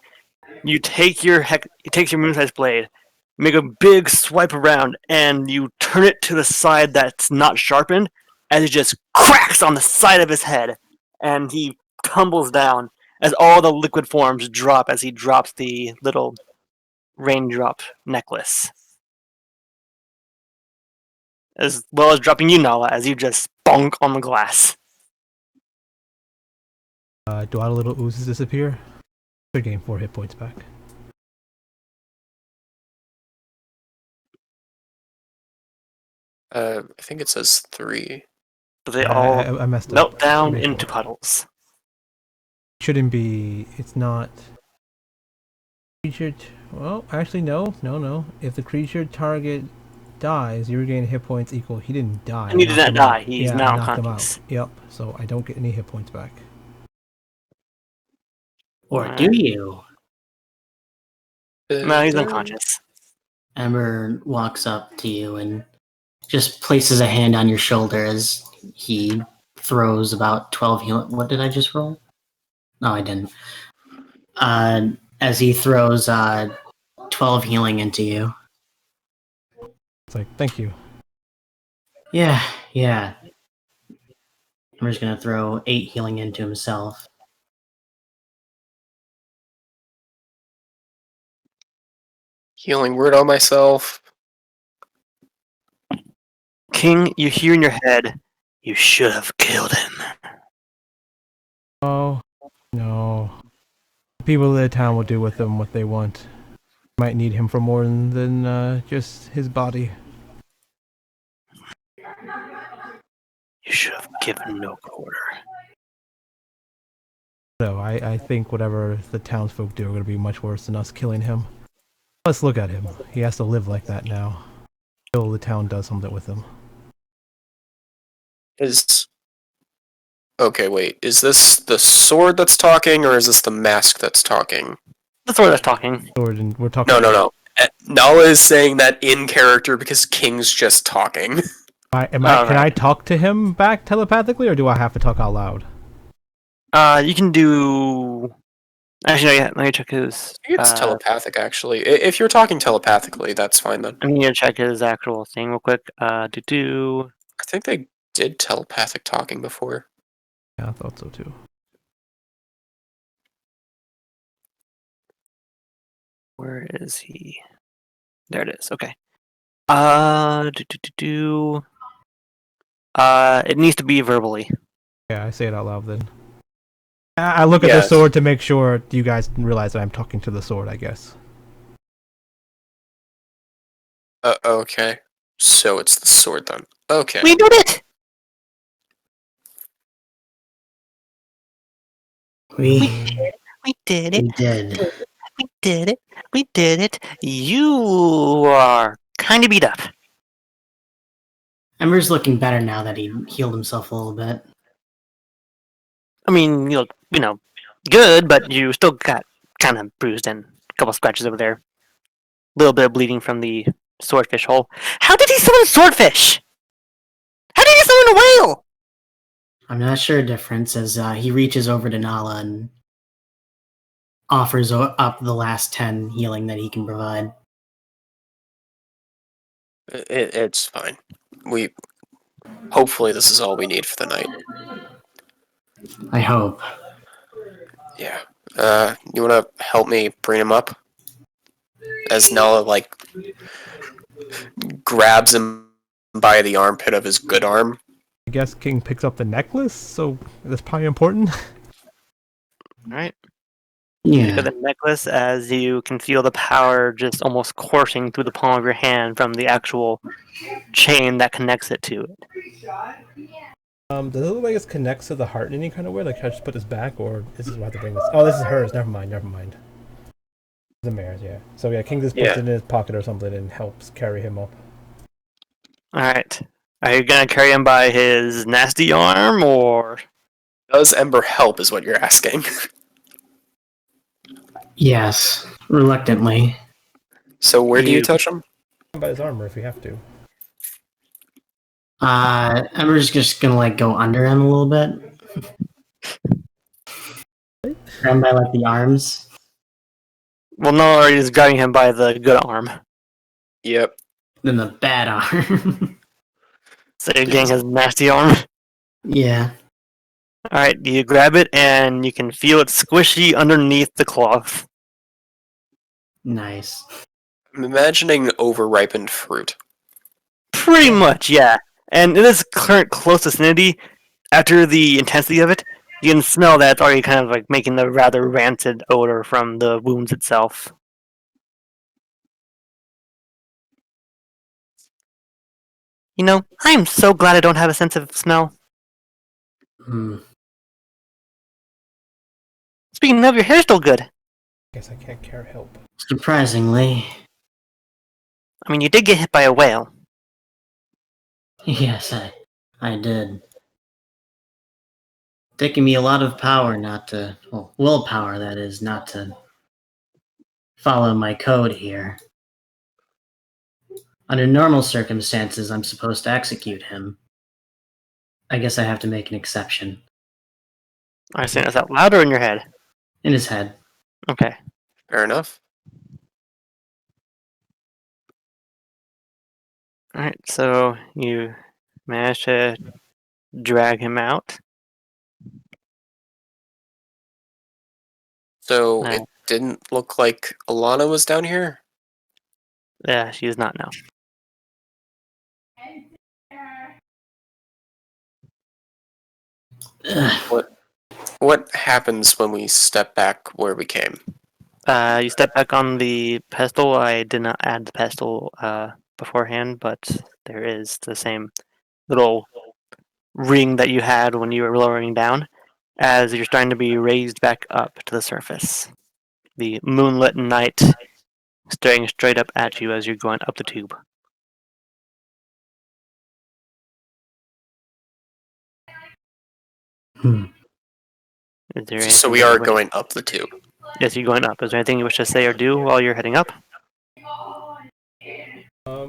you take your moon-sized blade, make a big swipe around, and you turn it to the side that's not sharpened, as it just cracks on the side of his head, and he tumbles down as all the liquid forms drop as he drops the little raindrop necklace. As well as dropping you, Nala, as you just bonk on the glass. Do all the little oozes disappear? Should gain 4 hit points back. I think it says 3. So they all I messed melt up. down Make into sure. puddles. Shouldn't be. It's not. Creature. Well, actually, no. If the creature target dies, you regain hit points equal. He didn't die. And he I did knocked not him die. out. He's I now knocked him unconscious. out. Yep. So I don't get any hit points back. Or do you? No, he's unconscious. Ember walks up to you and just places a hand on your shoulder as he throws about 12 healing. What did I just roll? No, I didn't. As he throws 12 healing into you. It's like, thank you. Yeah. Ember's gonna throw 8 healing into himself. Healing word on myself. King, you hear in your head, you should have killed him. Oh no. People of the town will do with him what they want. Might need him for more than just his body. You should have given no quarter. So I think whatever the townsfolk do are going to be much worse than us killing him. Let's look at him. He has to live like that now. Until the town does something with him. Okay, wait. Is this the sword that's talking, or is this the mask that's talking? That's why that's talking. Sword, and we're talking. No. Nala is saying that in character because King's just talking. Can I talk to him back telepathically, or do I have to talk out loud? You can do. Actually, no, yeah, let me check his. I think it's telepathic, actually. If you're talking telepathically, that's fine then. I'm gonna check his actual thing real quick. I think they did telepathic talking before. Yeah, I thought so too. Where is he? There it is. Okay. It needs to be verbally. Yeah, I say it out loud then. I look at the sword to make sure you guys realize that I'm talking to the sword, I guess. Okay. So it's the sword then. Okay. We did it! We did it. We did. We did it. We did it. You are kind of beat up. Ember's looking better now that he healed himself a little bit. I mean, you look, good, but you still got kind of bruised and a couple scratches over there. A little bit of bleeding from the swordfish hole. How did he summon a swordfish? How did he summon a whale? I'm not sure a difference as he reaches over to Nala and offers up the last 10 healing that he can provide. It's fine. Hopefully this is all we need for the night. I hope. Yeah. You wanna help me bring him up? As Nala, grabs him by the armpit of his good arm. I guess King picks up the necklace, so that's probably important. Alright. Look Yeah. at the necklace as you can feel the power just almost coursing through the palm of your hand from the actual chain that connects it to it. Does it look like it connects to the heart in any kind of way? Like, I just put this back, or this is why I have to bring this? Oh, this is hers. Never mind. The mayor's, yeah. So yeah, King just puts it in his pocket or something and helps carry him up. Alright. Are you gonna carry him by his nasty arm, or...? Does Ember help, is what you're asking. Yes. Reluctantly. So where do you touch him? By his armor if you have to. Ember's just gonna like go under him a little bit. Grab him by like the arms. Well, no, or he's grabbing him by the good arm. Yep. Then the bad arm. So you're getting his nasty arm. Yeah. Alright, you grab it and you can feel it squishy underneath the cloth. Nice. I'm imagining overripened fruit. Pretty much, yeah. And in this current close vicinity, after the intensity of it, you can smell that it's already kind of like making the rather rancid odor from the wounds itself. You know, I am so glad I don't have a sense of smell. Hmm. Speaking of, your hair's still good. Guess I can't help. Surprisingly. I mean, you did get hit by a whale. Yes, I did. Taking me a lot of power not to, well, willpower that is, not to follow my code here. Under normal circumstances, I'm supposed to execute him. I guess I have to make an exception. Are you saying this out loud or in your head? In his head. Okay. Fair enough. Alright, so you managed to drag him out. So it didn't look like Alana was down here? Yeah, she is not now. Ugh. What happens when we step back where we came? You step back on the pedestal. I did not add the pedestal beforehand, but there is the same little ring that you had when you were lowering down as you're starting to be raised back up to the surface. The moonlit night staring straight up at you as you're going up the tube. Hmm. Is there So anything we that are you wish- going up the tube. Yes, you're going up. Is there anything you wish to say or do while you're heading up?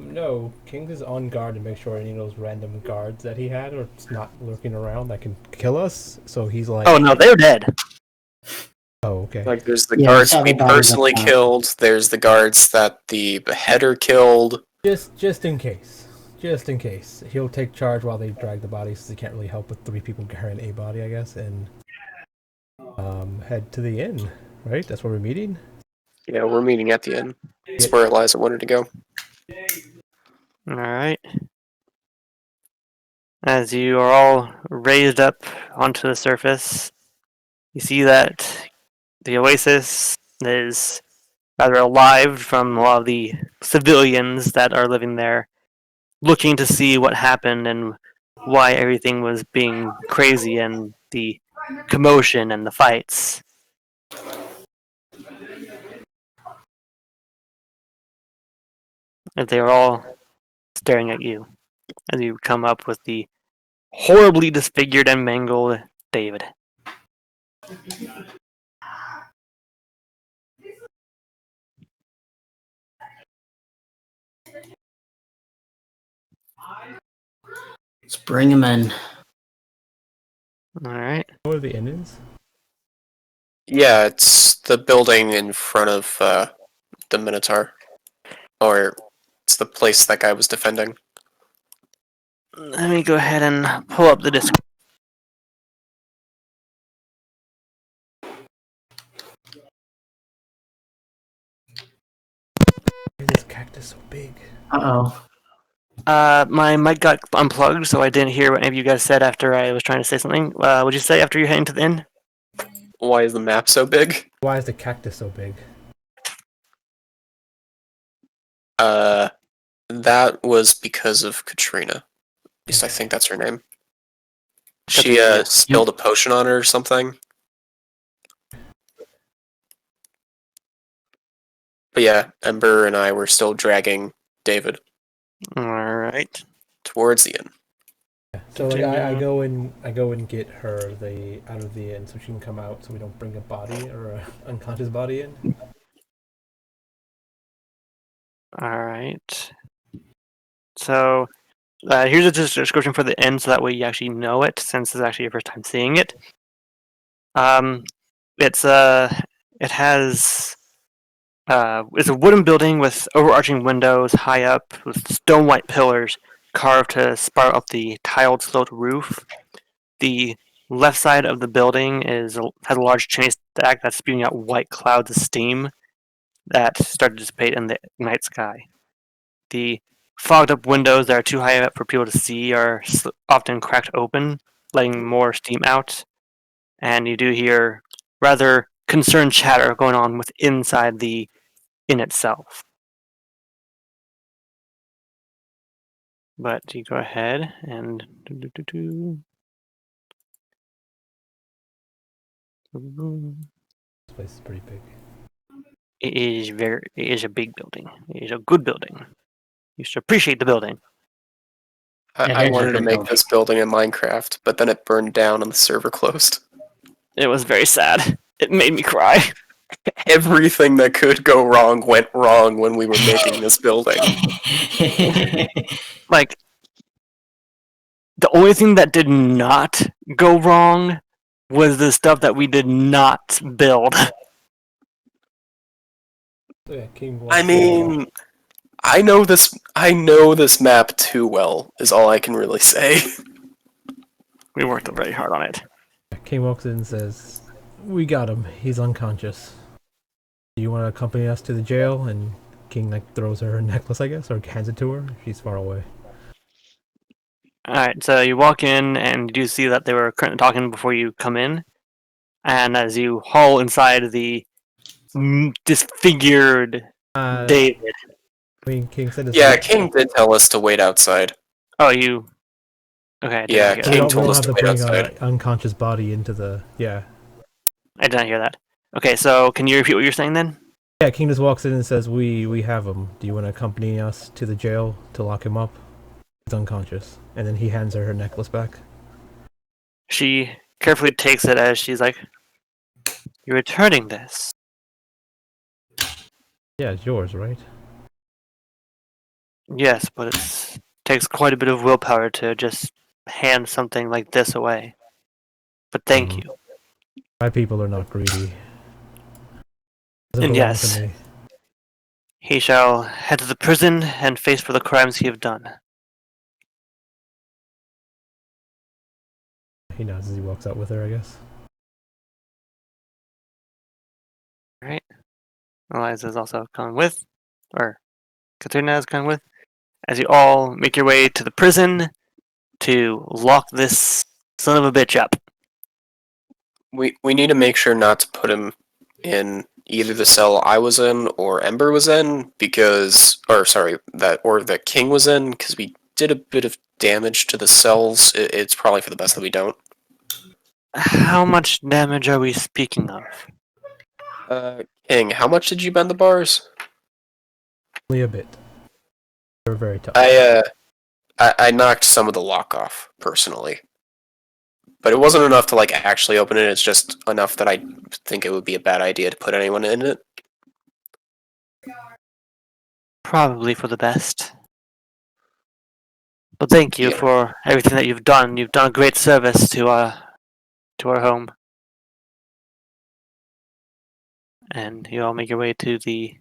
No. King is on guard to make sure any of those random guards that he had are not lurking around that can kill us. So he's like, Oh no, they're dead. oh, okay. Like, there's the Yeah, guards several we guards personally up top. killed, there's the guards that the beheader killed. Just in case. Just in case. He'll take charge while they drag the bodies, since he can't really help with 3 people carrying a body, I guess, and head to the inn, right? That's where we're meeting? Yeah, we're meeting at the inn. That's where Eliza wanted to go. Alright. As you are all raised up onto the surface, you see that the oasis is rather alive from a lot of the civilians that are living there, looking to see what happened and why everything was being crazy and the commotion and the fights. As they are all staring at you as you come up with the horribly disfigured and mangled David. Let's bring him in. Alright. Know where the inn is? Yeah, it's the building in front of the Minotaur. Or it's the place that guy was defending. Let me go ahead and pull up the Discord. Why is this cactus so big? Uh-oh. My mic got unplugged, so I didn't hear what any of you guys said after I was trying to say something. What'd you say after you're heading to the inn? Why is the map so big? Why is the cactus so big? That was because of Katrina. At least I think that's her name. She Katrina. spilled a potion on her or something. But yeah, Ember and I were still dragging David Alright. towards the inn. So like I go and get her out of the inn so she can come out so we don't bring a body or a unconscious body in. Alright. So, here's a description for the inn so that way you actually know it, since it's actually your first time seeing it. It's a wooden building with overarching windows high up with stone white pillars carved to spiral up the tiled sloped roof. The left side of the building has a large chimney stack that's spewing out white clouds of steam that start to dissipate in the night sky. The fogged up windows that are too high up for people to see are often cracked open, letting more steam out. And you do hear rather concerned chatter going on with inside the inn itself. But you go ahead and This place is pretty big. it is a big building. It is a good building. You should appreciate the building. I there's wanted a to good make building. this building in Minecraft, but then it burned down and the server closed. It was very sad. It made me cry. Everything that could go wrong went wrong when we were making this building. Like, the only thing that did not go wrong was the stuff that we did not build. So yeah, King I mean, I know this map too well, is all I can really say. We worked very hard on it. King walks in and says, "We got him. He's unconscious. Do you want to accompany us to the jail?" And King like throws her necklace, I guess, or hands it to her. She's far away. Alright, so you walk in and you do see that they were currently talking before you come in. And as you haul inside the disfigured David. I mean, King said, Yeah, King did tell us to wait outside. Oh, you. Okay, I did Yeah, not hear King that. we told don't us have to to wait bring outside. an unconscious body into the I did not hear that. Okay, so can you repeat what you're saying then? Yeah, King just walks in and says, we have him. Do you want to accompany us to the jail to lock him up? He's unconscious. And then he hands her necklace back. She carefully takes it as she's like, "You're returning this." Yeah, it's yours, right? Yes, but it takes quite a bit of willpower to just hand something like this away. But thank you. My people are not greedy. Doesn't And belong yes. to me. He shall head to the prison and face for the crimes he have done. He nods as he walks out with her, I guess. Alright. Eliza's also coming with, or Katrina is coming with, as you all make your way to the prison to lock this son of a bitch up. We need to make sure not to put him in either the cell I was in or Ember was in, that King was in, because we did a bit of damage to the cells. It's probably for the best that we don't. How much damage are we speaking of? King, how much did you bend the bars? Only a bit. They were very tough. I knocked some of the lock off, personally. But it wasn't enough to, like, actually open it. It's just enough that I think it would be a bad idea to put anyone in it. Probably for the best. But thank you Yeah. for everything that you've done. You've done a great service to our home. And you all make your way to the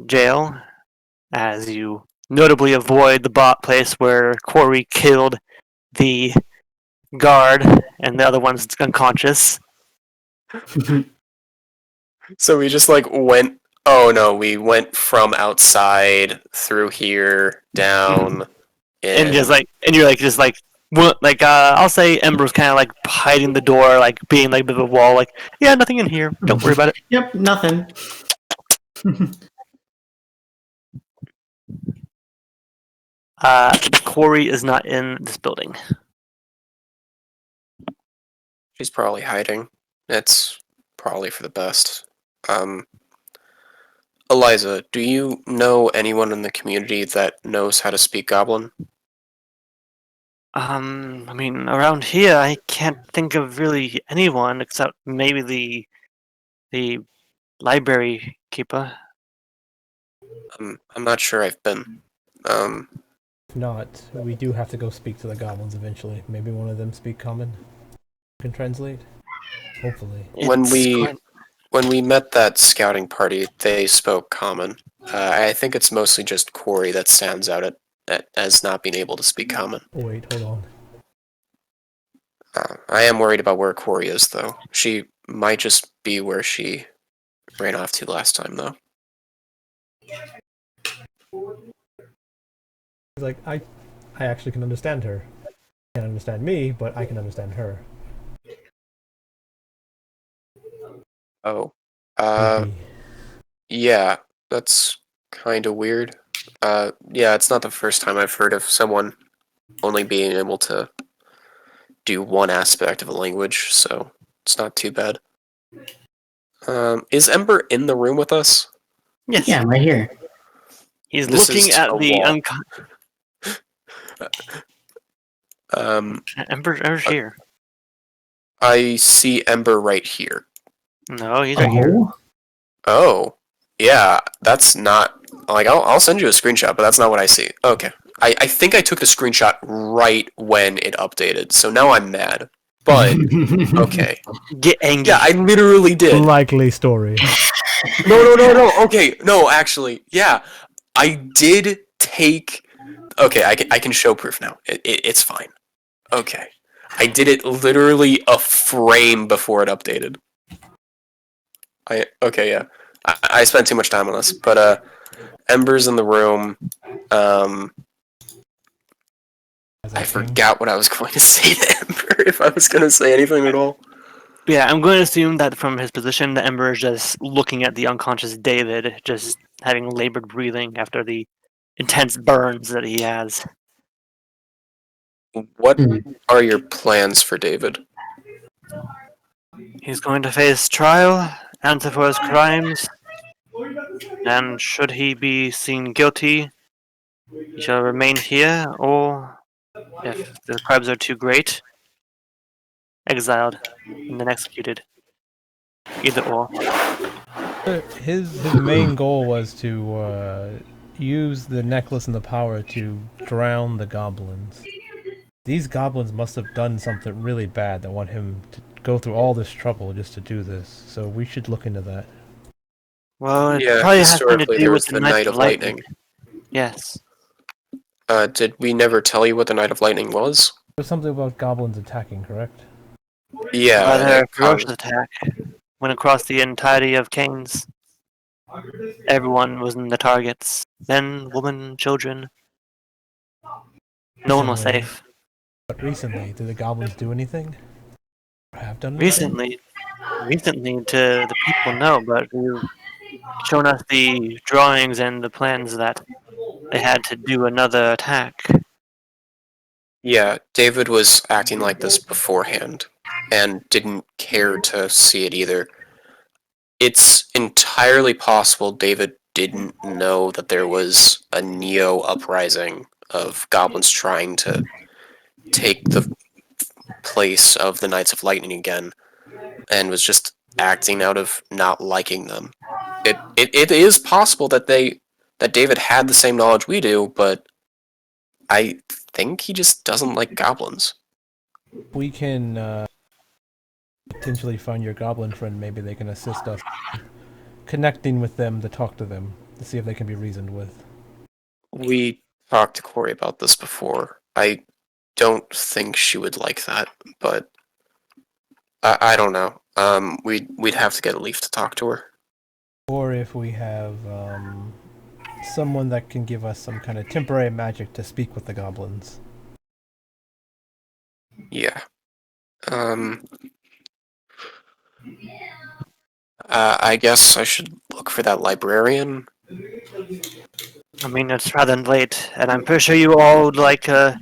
jail as you notably avoid the place where Corey killed the guard and the other one's unconscious. So we just, like, went... Oh, no, we went from outside, through here, down, in... And you're just like Well, like, I'll say Ember's kind of like hiding the door, like being like a bit of a wall, like, yeah, nothing in here. Don't worry about it. Yep, nothing. Corey is not in this building. She's probably hiding. It's probably for the best. Eliza, do you know anyone in the community that knows how to speak Goblin? I mean, around here, I can't think of really anyone except maybe the library keeper. I'm not sure I've been. If not, we do have to go speak to the goblins eventually. Maybe one of them speak common. Can translate. Hopefully. When we met that scouting party, they spoke common. I think it's mostly just Corey that stands out as not being able to speak common. Wait, hold on. I am worried about where Corey is, though. She might just be where she ran off to last time, though. He's like, I actually can understand her. Can't understand me, but I can understand her. Oh. Maybe. Yeah, that's kind of weird. Yeah, it's not the first time I've heard of someone only being able to do one aspect of a language, so it's not too bad. Is Ember in the room with us? Yes. Yeah, right here. He's This looking is at a the wall. Ember's here. I see Ember right here. No, he's right here. Oh, yeah, that's not like I'll send you a screenshot, but that's not what I see. Okay, I think I took the screenshot right when it updated, so now I'm mad. But okay, Get angry. yeah, I literally did. Likely story. No. Okay, no, actually, yeah, I did take. Okay, I can show proof now. It's fine. Okay, I did it literally a frame before it updated. Okay, yeah. I spent too much time on this, but Ember's in the room. I forgot what I was going to say to Ember, if I was going to say anything at all. Yeah, I'm going to assume that from his position, the Ember is just looking at the unconscious David, just having labored breathing after the intense burns that he has. What are your plans for David? He's going to face trial, answer for his crimes, and should he be seen guilty, he shall remain here, or, if the crimes are too great, exiled and then executed. Either or. His main goal was to use the necklace and the power to drown the goblins. These goblins must have done something really bad that want him to go through all this trouble just to do this. So we should look into that. Well, it Yeah, probably has something to historically do there with was the Night of Lightning. Yes. Did we never tell you what the Night of Lightning was? There's something about goblins attacking, correct? Yeah. Their ferocious attack went across the entirety of Canes. Everyone was in the targets. Men, women, children. No one was Recently- safe. But recently, did the goblins do anything? Or have done anything? Recently to the people, no, but you've shown us the drawings and the plans that they had to do another attack. Yeah, David was acting like this beforehand and didn't care to see it either. It's entirely possible David didn't know that there was a Neo uprising of goblins trying to take the place of the Knights of Lightning again, and was just acting out of not liking them. It is possible that David had the same knowledge we do, but I think he just doesn't like goblins. We can potentially find your goblin friend. Maybe they can assist us connecting with them to talk to them to see if they can be reasoned with. We talked to Corey about this before. I don't think she would like that, but I don't know. We'd have to get a Leaf to talk to her. Or if we have someone that can give us some kind of temporary magic to speak with the goblins. Yeah. I guess I should look for that librarian. I mean, it's rather late, and I'm pretty sure you all would like a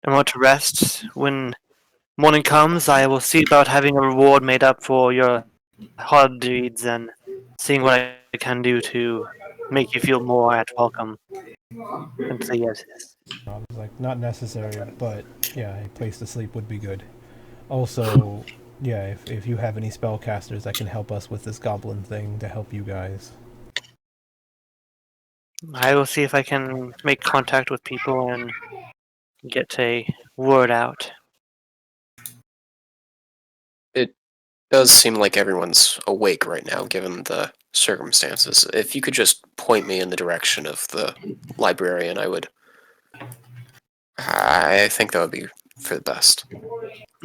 moment to rest. When morning comes, I will see about having a reward made up for your hard deeds and seeing what I can do to make you feel more at welcome. And say yes. I was like, not necessary, but yeah, a place to sleep would be good. Also, yeah, if you have any spellcasters that can help us with this goblin thing to help you guys. I will see if I can make contact with people and get a word out. It does seem like everyone's awake right now, given the circumstances. If you could just point me in the direction of the librarian, I would. I think that would be for the best. Of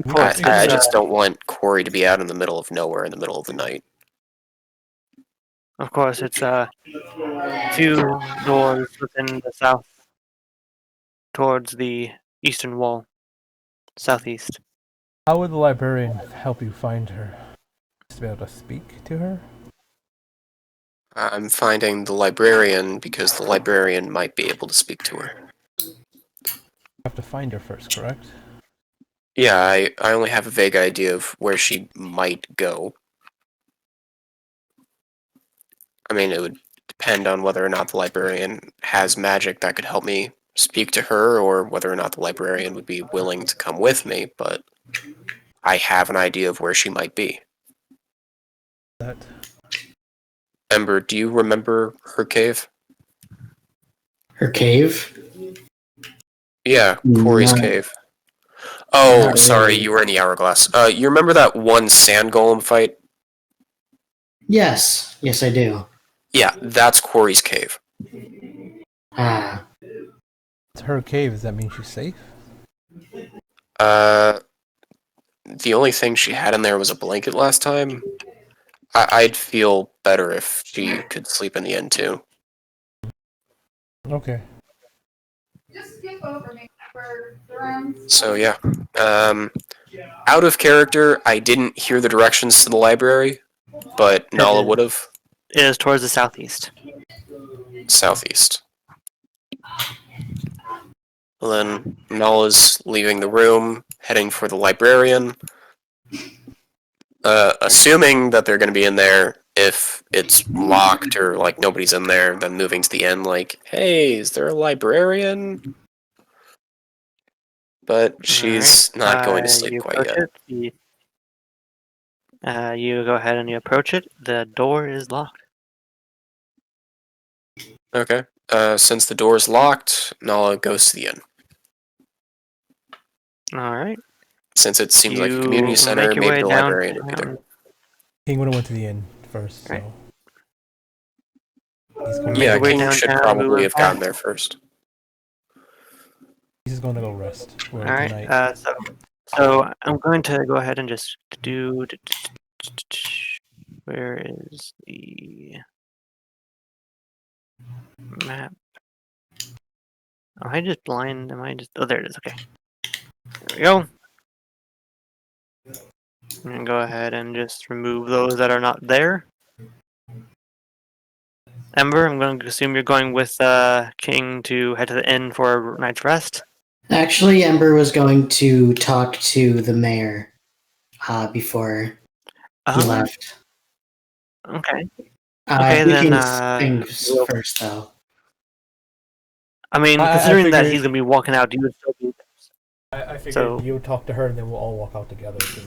We course, can I it's figure just don't want Corey to be out in the middle of nowhere in the middle of the night. a few doors within the south towards the eastern wall, southeast. How would the librarian help you find her? Just to be able to speak to her? I'm finding the librarian because the librarian might be able to speak to her. You have to find her first, correct? Yeah, I only have a vague idea of where she might go. I mean, it would depend on whether or not the librarian has magic that could help me speak to her, or whether or not the librarian would be willing to come with me, but I have an idea of where she might be. That Ember, do you remember her cave? Her cave? Yeah, Corey's Not, cave. Oh, not sorry, really. you were in the hourglass. You remember that one sand golem fight? Yes, yes, I do. Yeah, that's Corey's cave. Ah, it's her cave. Does that mean she's safe? Uh, the only thing she had in there was a blanket last time. I'd feel better if she could sleep in the inn too. Okay. So yeah. Out of character, I didn't hear the directions to the library, but Nala would have. It is towards the southeast. Southeast. Well, then Nala's leaving the room, heading for the librarian. Assuming that they're going to be in there. If it's locked or like nobody's in there, then moving to the end, like, hey, is there a librarian? But she's not going to sleep You quite approach yet. it. You go ahead and you approach it. The door is locked. Okay. Since the door's locked, Nala goes to the inn. All right. Since it seems like a You community make center, your maybe way the librarian would be downtown. there. King would have went to the inn first, so Right. he's going Make Yeah, your way King should downtown, probably moving have gotten fast. there first. he's just going to go rest for All the right. night. So I'm going to go ahead and just do. Where is the map? Am I just blind? Am I just? Oh, there it is. Okay. There we go. I'm gonna go ahead and just remove those that are not there. Ember, I'm going to assume you're going with King to head to the inn for a night's rest. actually, Ember was going to talk to the mayor before he left. Okay. Okay, Two then, things we'll- first, though. I mean, I considering that figured- he's gonna be walking out, you would still be I figured So- you would talk to her and then we'll all walk out together because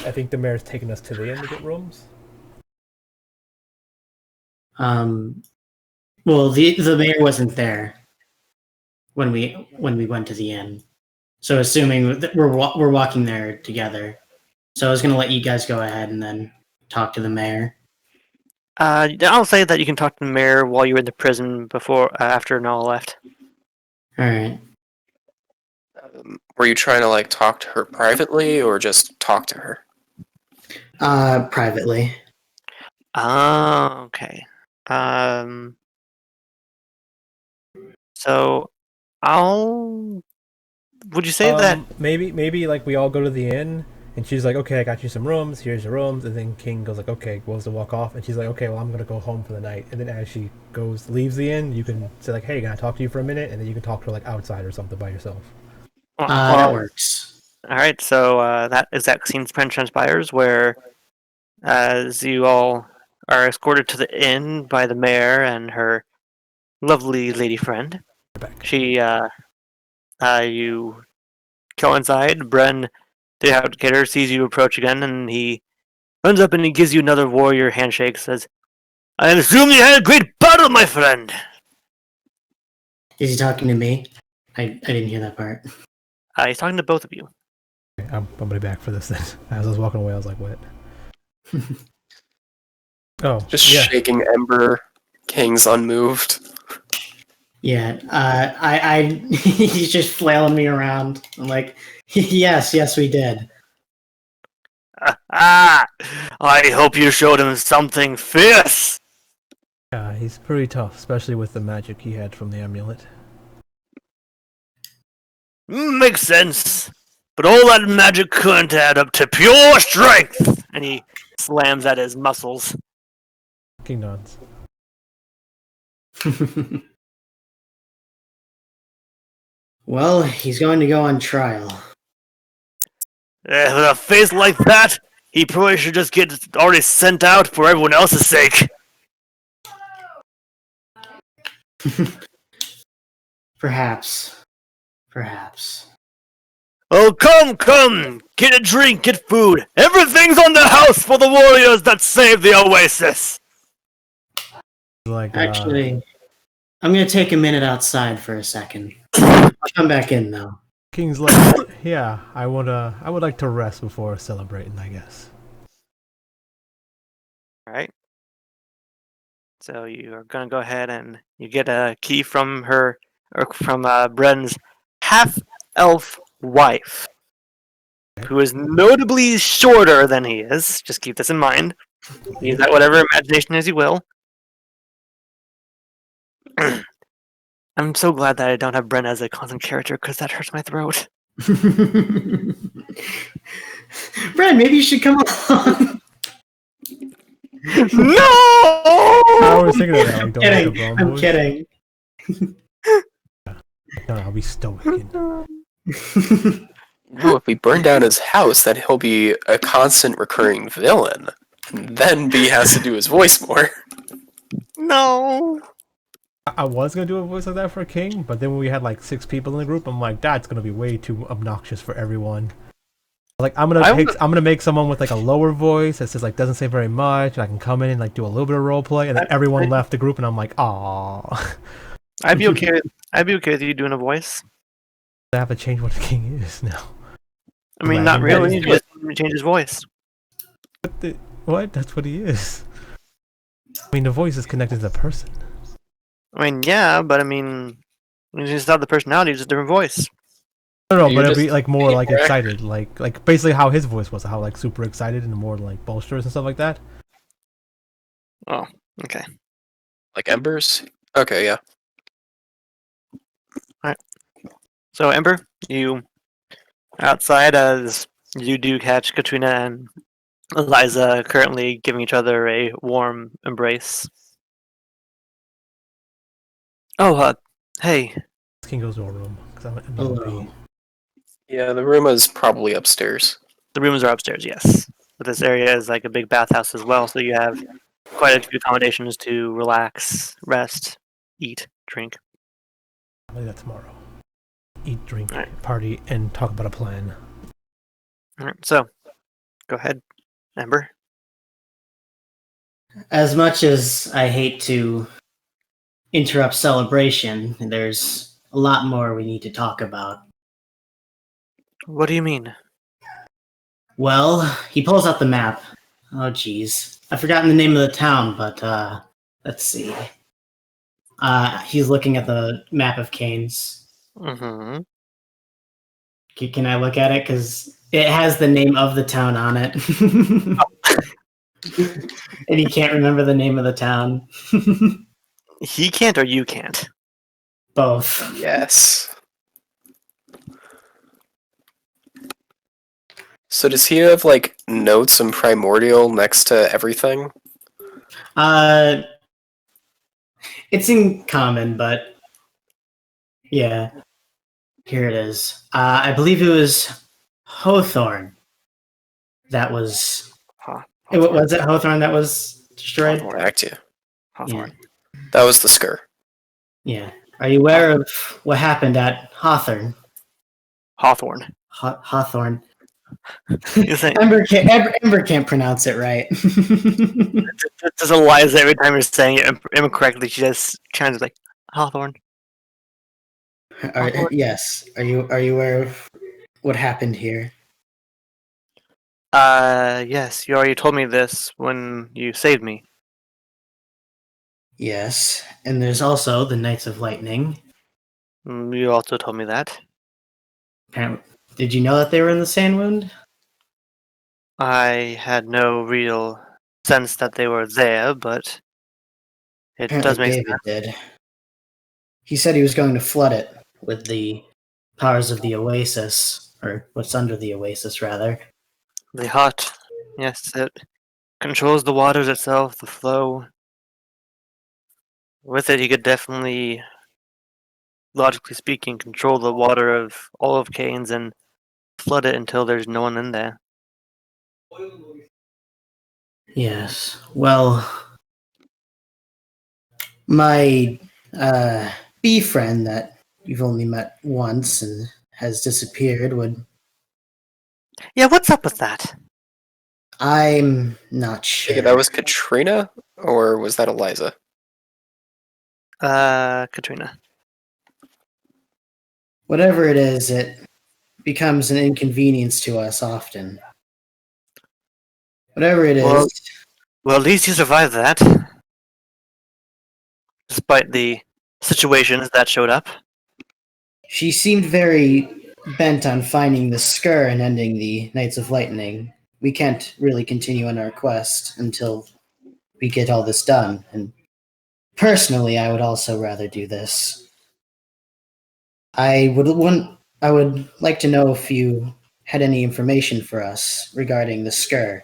I think the mayor's taking us to the inn to get rooms. Well, the mayor wasn't there when we went to the inn, so assuming that we're walking there together, so I was gonna let you guys go ahead and then talk to the mayor. I'll say that you can talk to the mayor while you're in the prison before after Nala left. All right. Were you trying to like talk to her privately or just talk to her? Privately. Oh, okay. So I'll would you say that? Maybe like we all go to the inn, and she's like, okay, I got you some rooms. Here's your rooms, and then King goes like, okay, goes to walk off, and she's like, okay, well, I'm gonna go home for the night. And then as she leaves the inn, you can say like, hey, can I talk to you for a minute? And then you can talk to her like outside or something by yourself. That works. All right, so that exact scene transpires where, as you all are escorted to the inn by the mayor and her lovely lady friend, she, you go inside. Bren, the outsider, sees you approach again, and he runs up and he gives you another warrior handshake. Says, "I assume you had a great battle, my friend." Is he talking to me? I didn't hear that part. He's talking to both of you. Okay, I'm gonna be back for this then. As I was walking away, I was like, what? Oh, Just yeah. shaking Ember. King's unmoved. Yeah, he's just flailing me around. I'm like, yes, we did. I hope you showed him something fierce. Yeah, he's pretty tough, especially with the magic he had from the amulet. Makes sense. But all that magic couldn't add up to pure strength. And he slams at his muscles. King nods. Well, he's going to go on trial. With a face like that, he probably should just get already sent out for everyone else's sake. Perhaps. Oh, come! Get a drink, get food. Everything's on the house for the warriors that saved the oasis. Like, Actually, I'm going to take a minute outside for a second. I'll come back in, though. King's like, yeah, I would like to rest before celebrating, I guess. Alright. So you are gonna go ahead and you get a key from her, or from Bren's half-elf wife, who is notably shorter than he is. Just keep this in mind. Use that whatever imagination as you will. I'm so glad that I don't have Bren as a constant character, because that hurts my throat. Brad, maybe you should come along. No! I was thinking of that. Like, don't make a bomb I'm voice. kidding. No, I'll be stoic. Ooh, if we burn down his house, then he'll be a constant recurring villain. And then B has to do his voice more. No! I was gonna do a voice like that for King, but then when we had like 6 people in the group, I'm like, that's gonna be way too obnoxious for everyone. Like, I'm gonna make someone with like a lower voice that says like doesn't say very much, and I can come in and like do a little bit of role play, and then everyone left the group, and I'm like, aww. I'd be okay with you doing a voice. I have to change what the King is now. I mean, not really. You just change his voice. What? That's what he is. I mean, the voice is connected to the person. I mean, yeah, but I mean, you just have the personality, just a different voice. No, You but it'd just- be like more like excited, like basically how his voice was, how like super excited and more like bolsters and stuff like that. Oh, okay. Like Ember's? Okay, yeah. So, Ember, you outside as you do catch Katrina and Eliza currently giving each other a warm embrace. Oh, hey. King goes to a room because I'm Hello. Yeah, the room is probably upstairs. The rooms are upstairs, yes. But this area is like a big bathhouse as well, so you have quite a few accommodations to relax, rest, eat, drink. I'll do that tomorrow. Eat, drink, Alright. party, and talk about a plan. Alright, so go ahead, Ember. As much as I hate to interrupt celebration, there's a lot more we need to talk about. What do you mean? Well, he pulls out the map. Oh, jeez. I've forgotten the name of the town, but, let's see. He's looking at the map of Canes. Mm-hmm. Can I look at it? Because it has the name of the town on it. And he can't remember the name of the town. He can't or you can't? Both. Yes. So does he have like notes and primordial next to everything? Uh, it's in common, but yeah, here it is. I believe it was Hawthorne that was. Was it Hawthorne that was destroyed? Hawthorne. Back to you. Hawthorne. That was the Skur. Yeah. Are you aware of what happened at Hawthorne? Hawthorne. Hawthorne. You think Ember can't pronounce it right. there's a Eliza every time you're saying it incorrectly. She just chimes like Hawthorne. Yes. Are you aware of what happened here? Yes, you already told me this when you saved me. Yes. And there's also the Knights of Lightning. You also told me that. Did you know that they were in the Sand Wound? I had no real sense that they were there, but it Apparently does make David sense. did. He said he was going to flood it with the powers of the Oasis, or what's under the Oasis, rather. The heart, yes, it controls the waters itself, the flow. With it, he could definitely, logically speaking, control the water of all of Canes and flood it until there's no one in there. Yes. Well, my bee friend that you've only met once and has disappeared would. Yeah, what's up with that? I'm not sure. Okay, that was Katrina, or was that Eliza? Katrina. Whatever it is, it becomes an inconvenience to us often. Whatever it is, Well, at least you survived that. Despite the situations that showed up. she seemed very bent on finding the Skur and ending the Knights of Lightning. We can't really continue on our quest until we get all this done. And personally, I would also rather do this. I would like to know if you had any information for us regarding the Skur.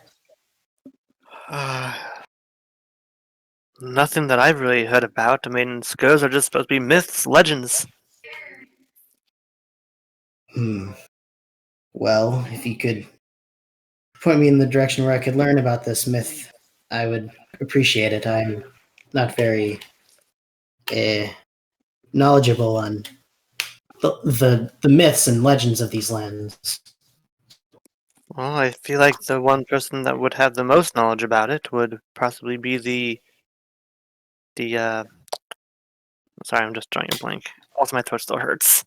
Nothing that I've really heard about. I mean, Skurs are just supposed to be myths, legends. Well, if you could point me in the direction where I could learn about this myth, I would appreciate it. I'm not very knowledgeable on the myths and legends of these lands. Well, I feel like the one person that would have the most knowledge about it would possibly be the sorry, I'm just drawing a blank. Also, my throat still hurts.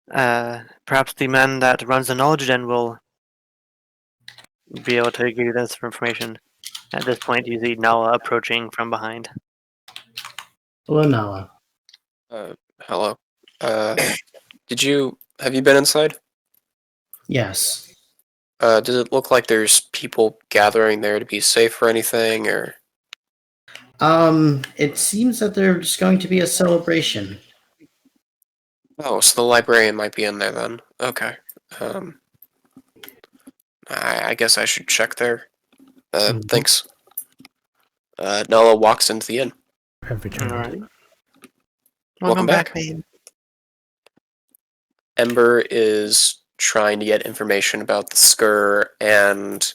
Perhaps the man that runs the knowledge den will be able to give you this information. At this point, you see Nala approaching from behind. Hello, Nala. Hello. Have you been inside? Yes. Does it look like there's people gathering there to be safe or anything, or? It seems that there's going to be a celebration. Oh, so the librarian might be in there then. Okay. I guess I should check there. Thanks. Nala walks into the inn. Have returned. Alright. Welcome back. babe. Ember is trying to get information about the Skur and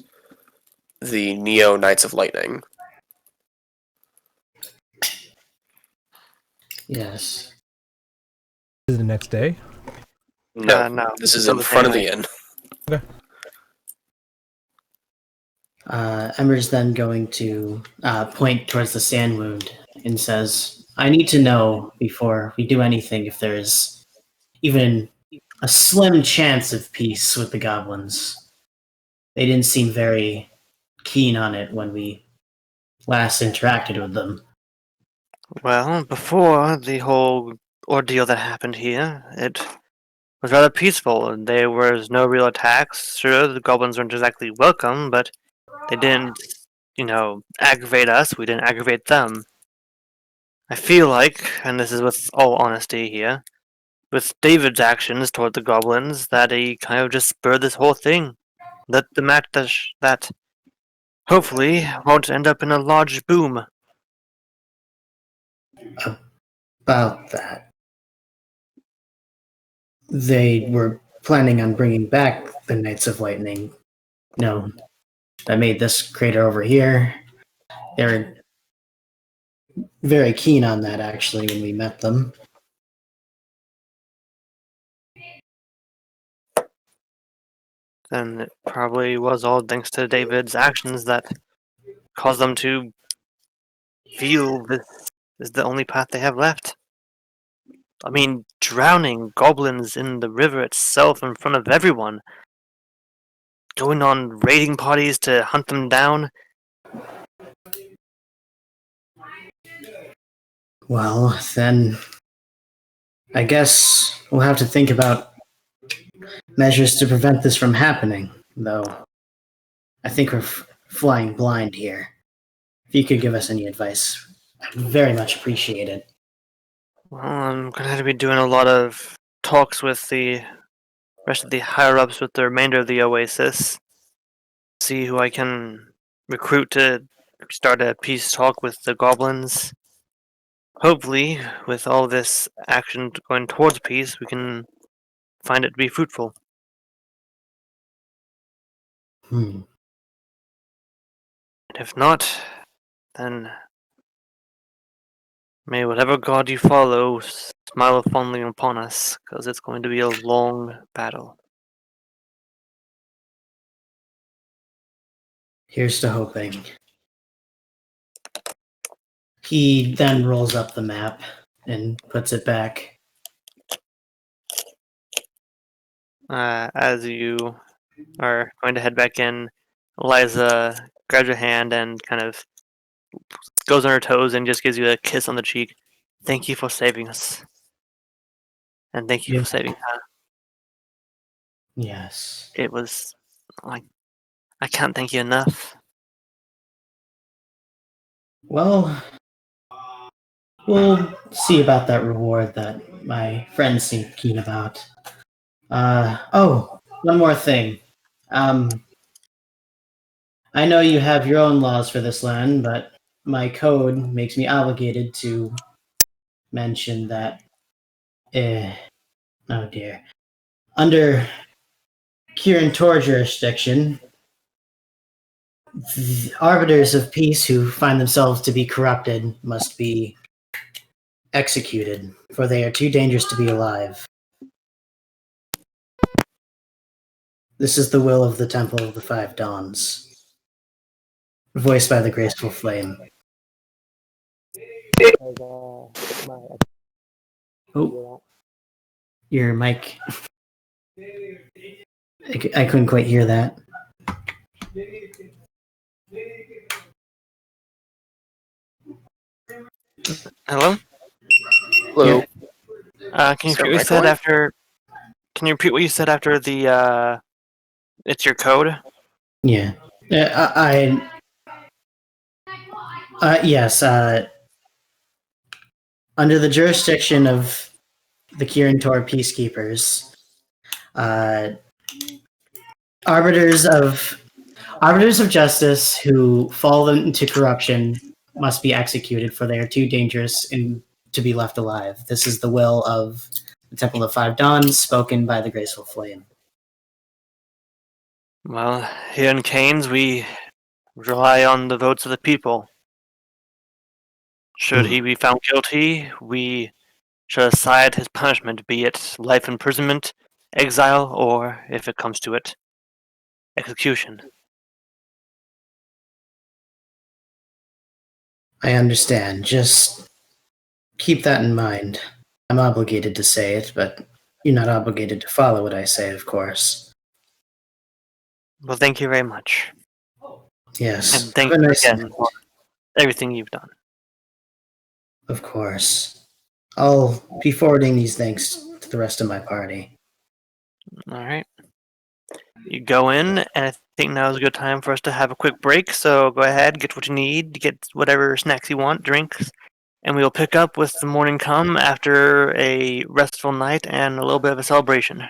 the Neo Knights of Lightning. Yes. Is it the next day? No, No. this is Still in the front of same the way. inn. Ember's then going to point towards the sand wound and says, I need to know before we do anything if there's even a slim chance of peace with the goblins. They didn't seem very keen on it when we last interacted with them. Well, before the whole ordeal that happened here, it was rather peaceful, and there was no real attacks. Sure, the goblins weren't exactly welcome, but they didn't, aggravate us. We didn't aggravate them. I feel like, and this is with all honesty here, with David's actions toward the goblins that he kind of just spurred this whole thing. That the match that hopefully won't end up in a large boom. About that. They were planning on bringing back the Knights of Lightning. No, that made this crater over here. They were very keen on that, actually, when we met them. Then it probably was all thanks to David's actions that caused them to feel this is the only path they have left. I mean, drowning goblins in the river itself in front of everyone. Going on raiding parties to hunt them down. Well, then I guess we'll have to think about measures to prevent this from happening, though I think we're flying blind here. If you could give us any advice, I'd very much appreciate it. Well, I'm going to have to be doing a lot of talks with the rest of the higher-ups with the remainder of the Oasis. See who I can recruit to start a peace talk with the goblins. Hopefully, with all this action going towards peace, we can find it to be fruitful. Hmm. And if not, then may whatever god you follow smile fondly upon us, because it's going to be a long battle. Here's to hoping. He then rolls up the map and puts it back. As you are going to head back in, Eliza grabs your hand and kind of goes on her toes and just gives you a kiss on the cheek. Thank you for saving us. And thank you Yeah. for saving her. Yes. It was like I can't thank you enough. Well, we'll see about that reward that my friends seem keen about. One more thing. I know you have your own laws for this land, but my code makes me obligated to mention that. Oh dear. Under Kirin Tor jurisdiction, the arbiters of peace who find themselves to be corrupted must be executed, for they are too dangerous to be alive. This is the will of the Temple of the Five Dawns. Voiced by the Graceful Flame. Oh, your mic. I couldn't quite hear that. Hello? Hello. Can you Is there repeat what a you said microwave? after? Can you repeat what you said after the? It's your code. Yeah. Yes. Under the jurisdiction of the Kirin Tor peacekeepers, arbiters of justice who fall into corruption must be executed, for they are too dangerous to be left alive. This is the will of the Temple of Five Dawns, spoken by the Graceful Flame. Well, here in Canes, we rely on the votes of the people. Should he be found guilty, we shall decide his punishment, be it life imprisonment, exile, or, if it comes to it, execution. I understand. Just keep that in mind. I'm obligated to say it, but you're not obligated to follow what I say, of course. Well, thank you very much. Yes. And thank Have a you nice again night. for everything you've done. Of course. I'll be forwarding these thanks to the rest of my party. Alright. You go in, and I think now is a good time for us to have a quick break, so go ahead, get what you need, get whatever snacks you want, drinks, and we will pick up with the morning come after a restful night and a little bit of a celebration.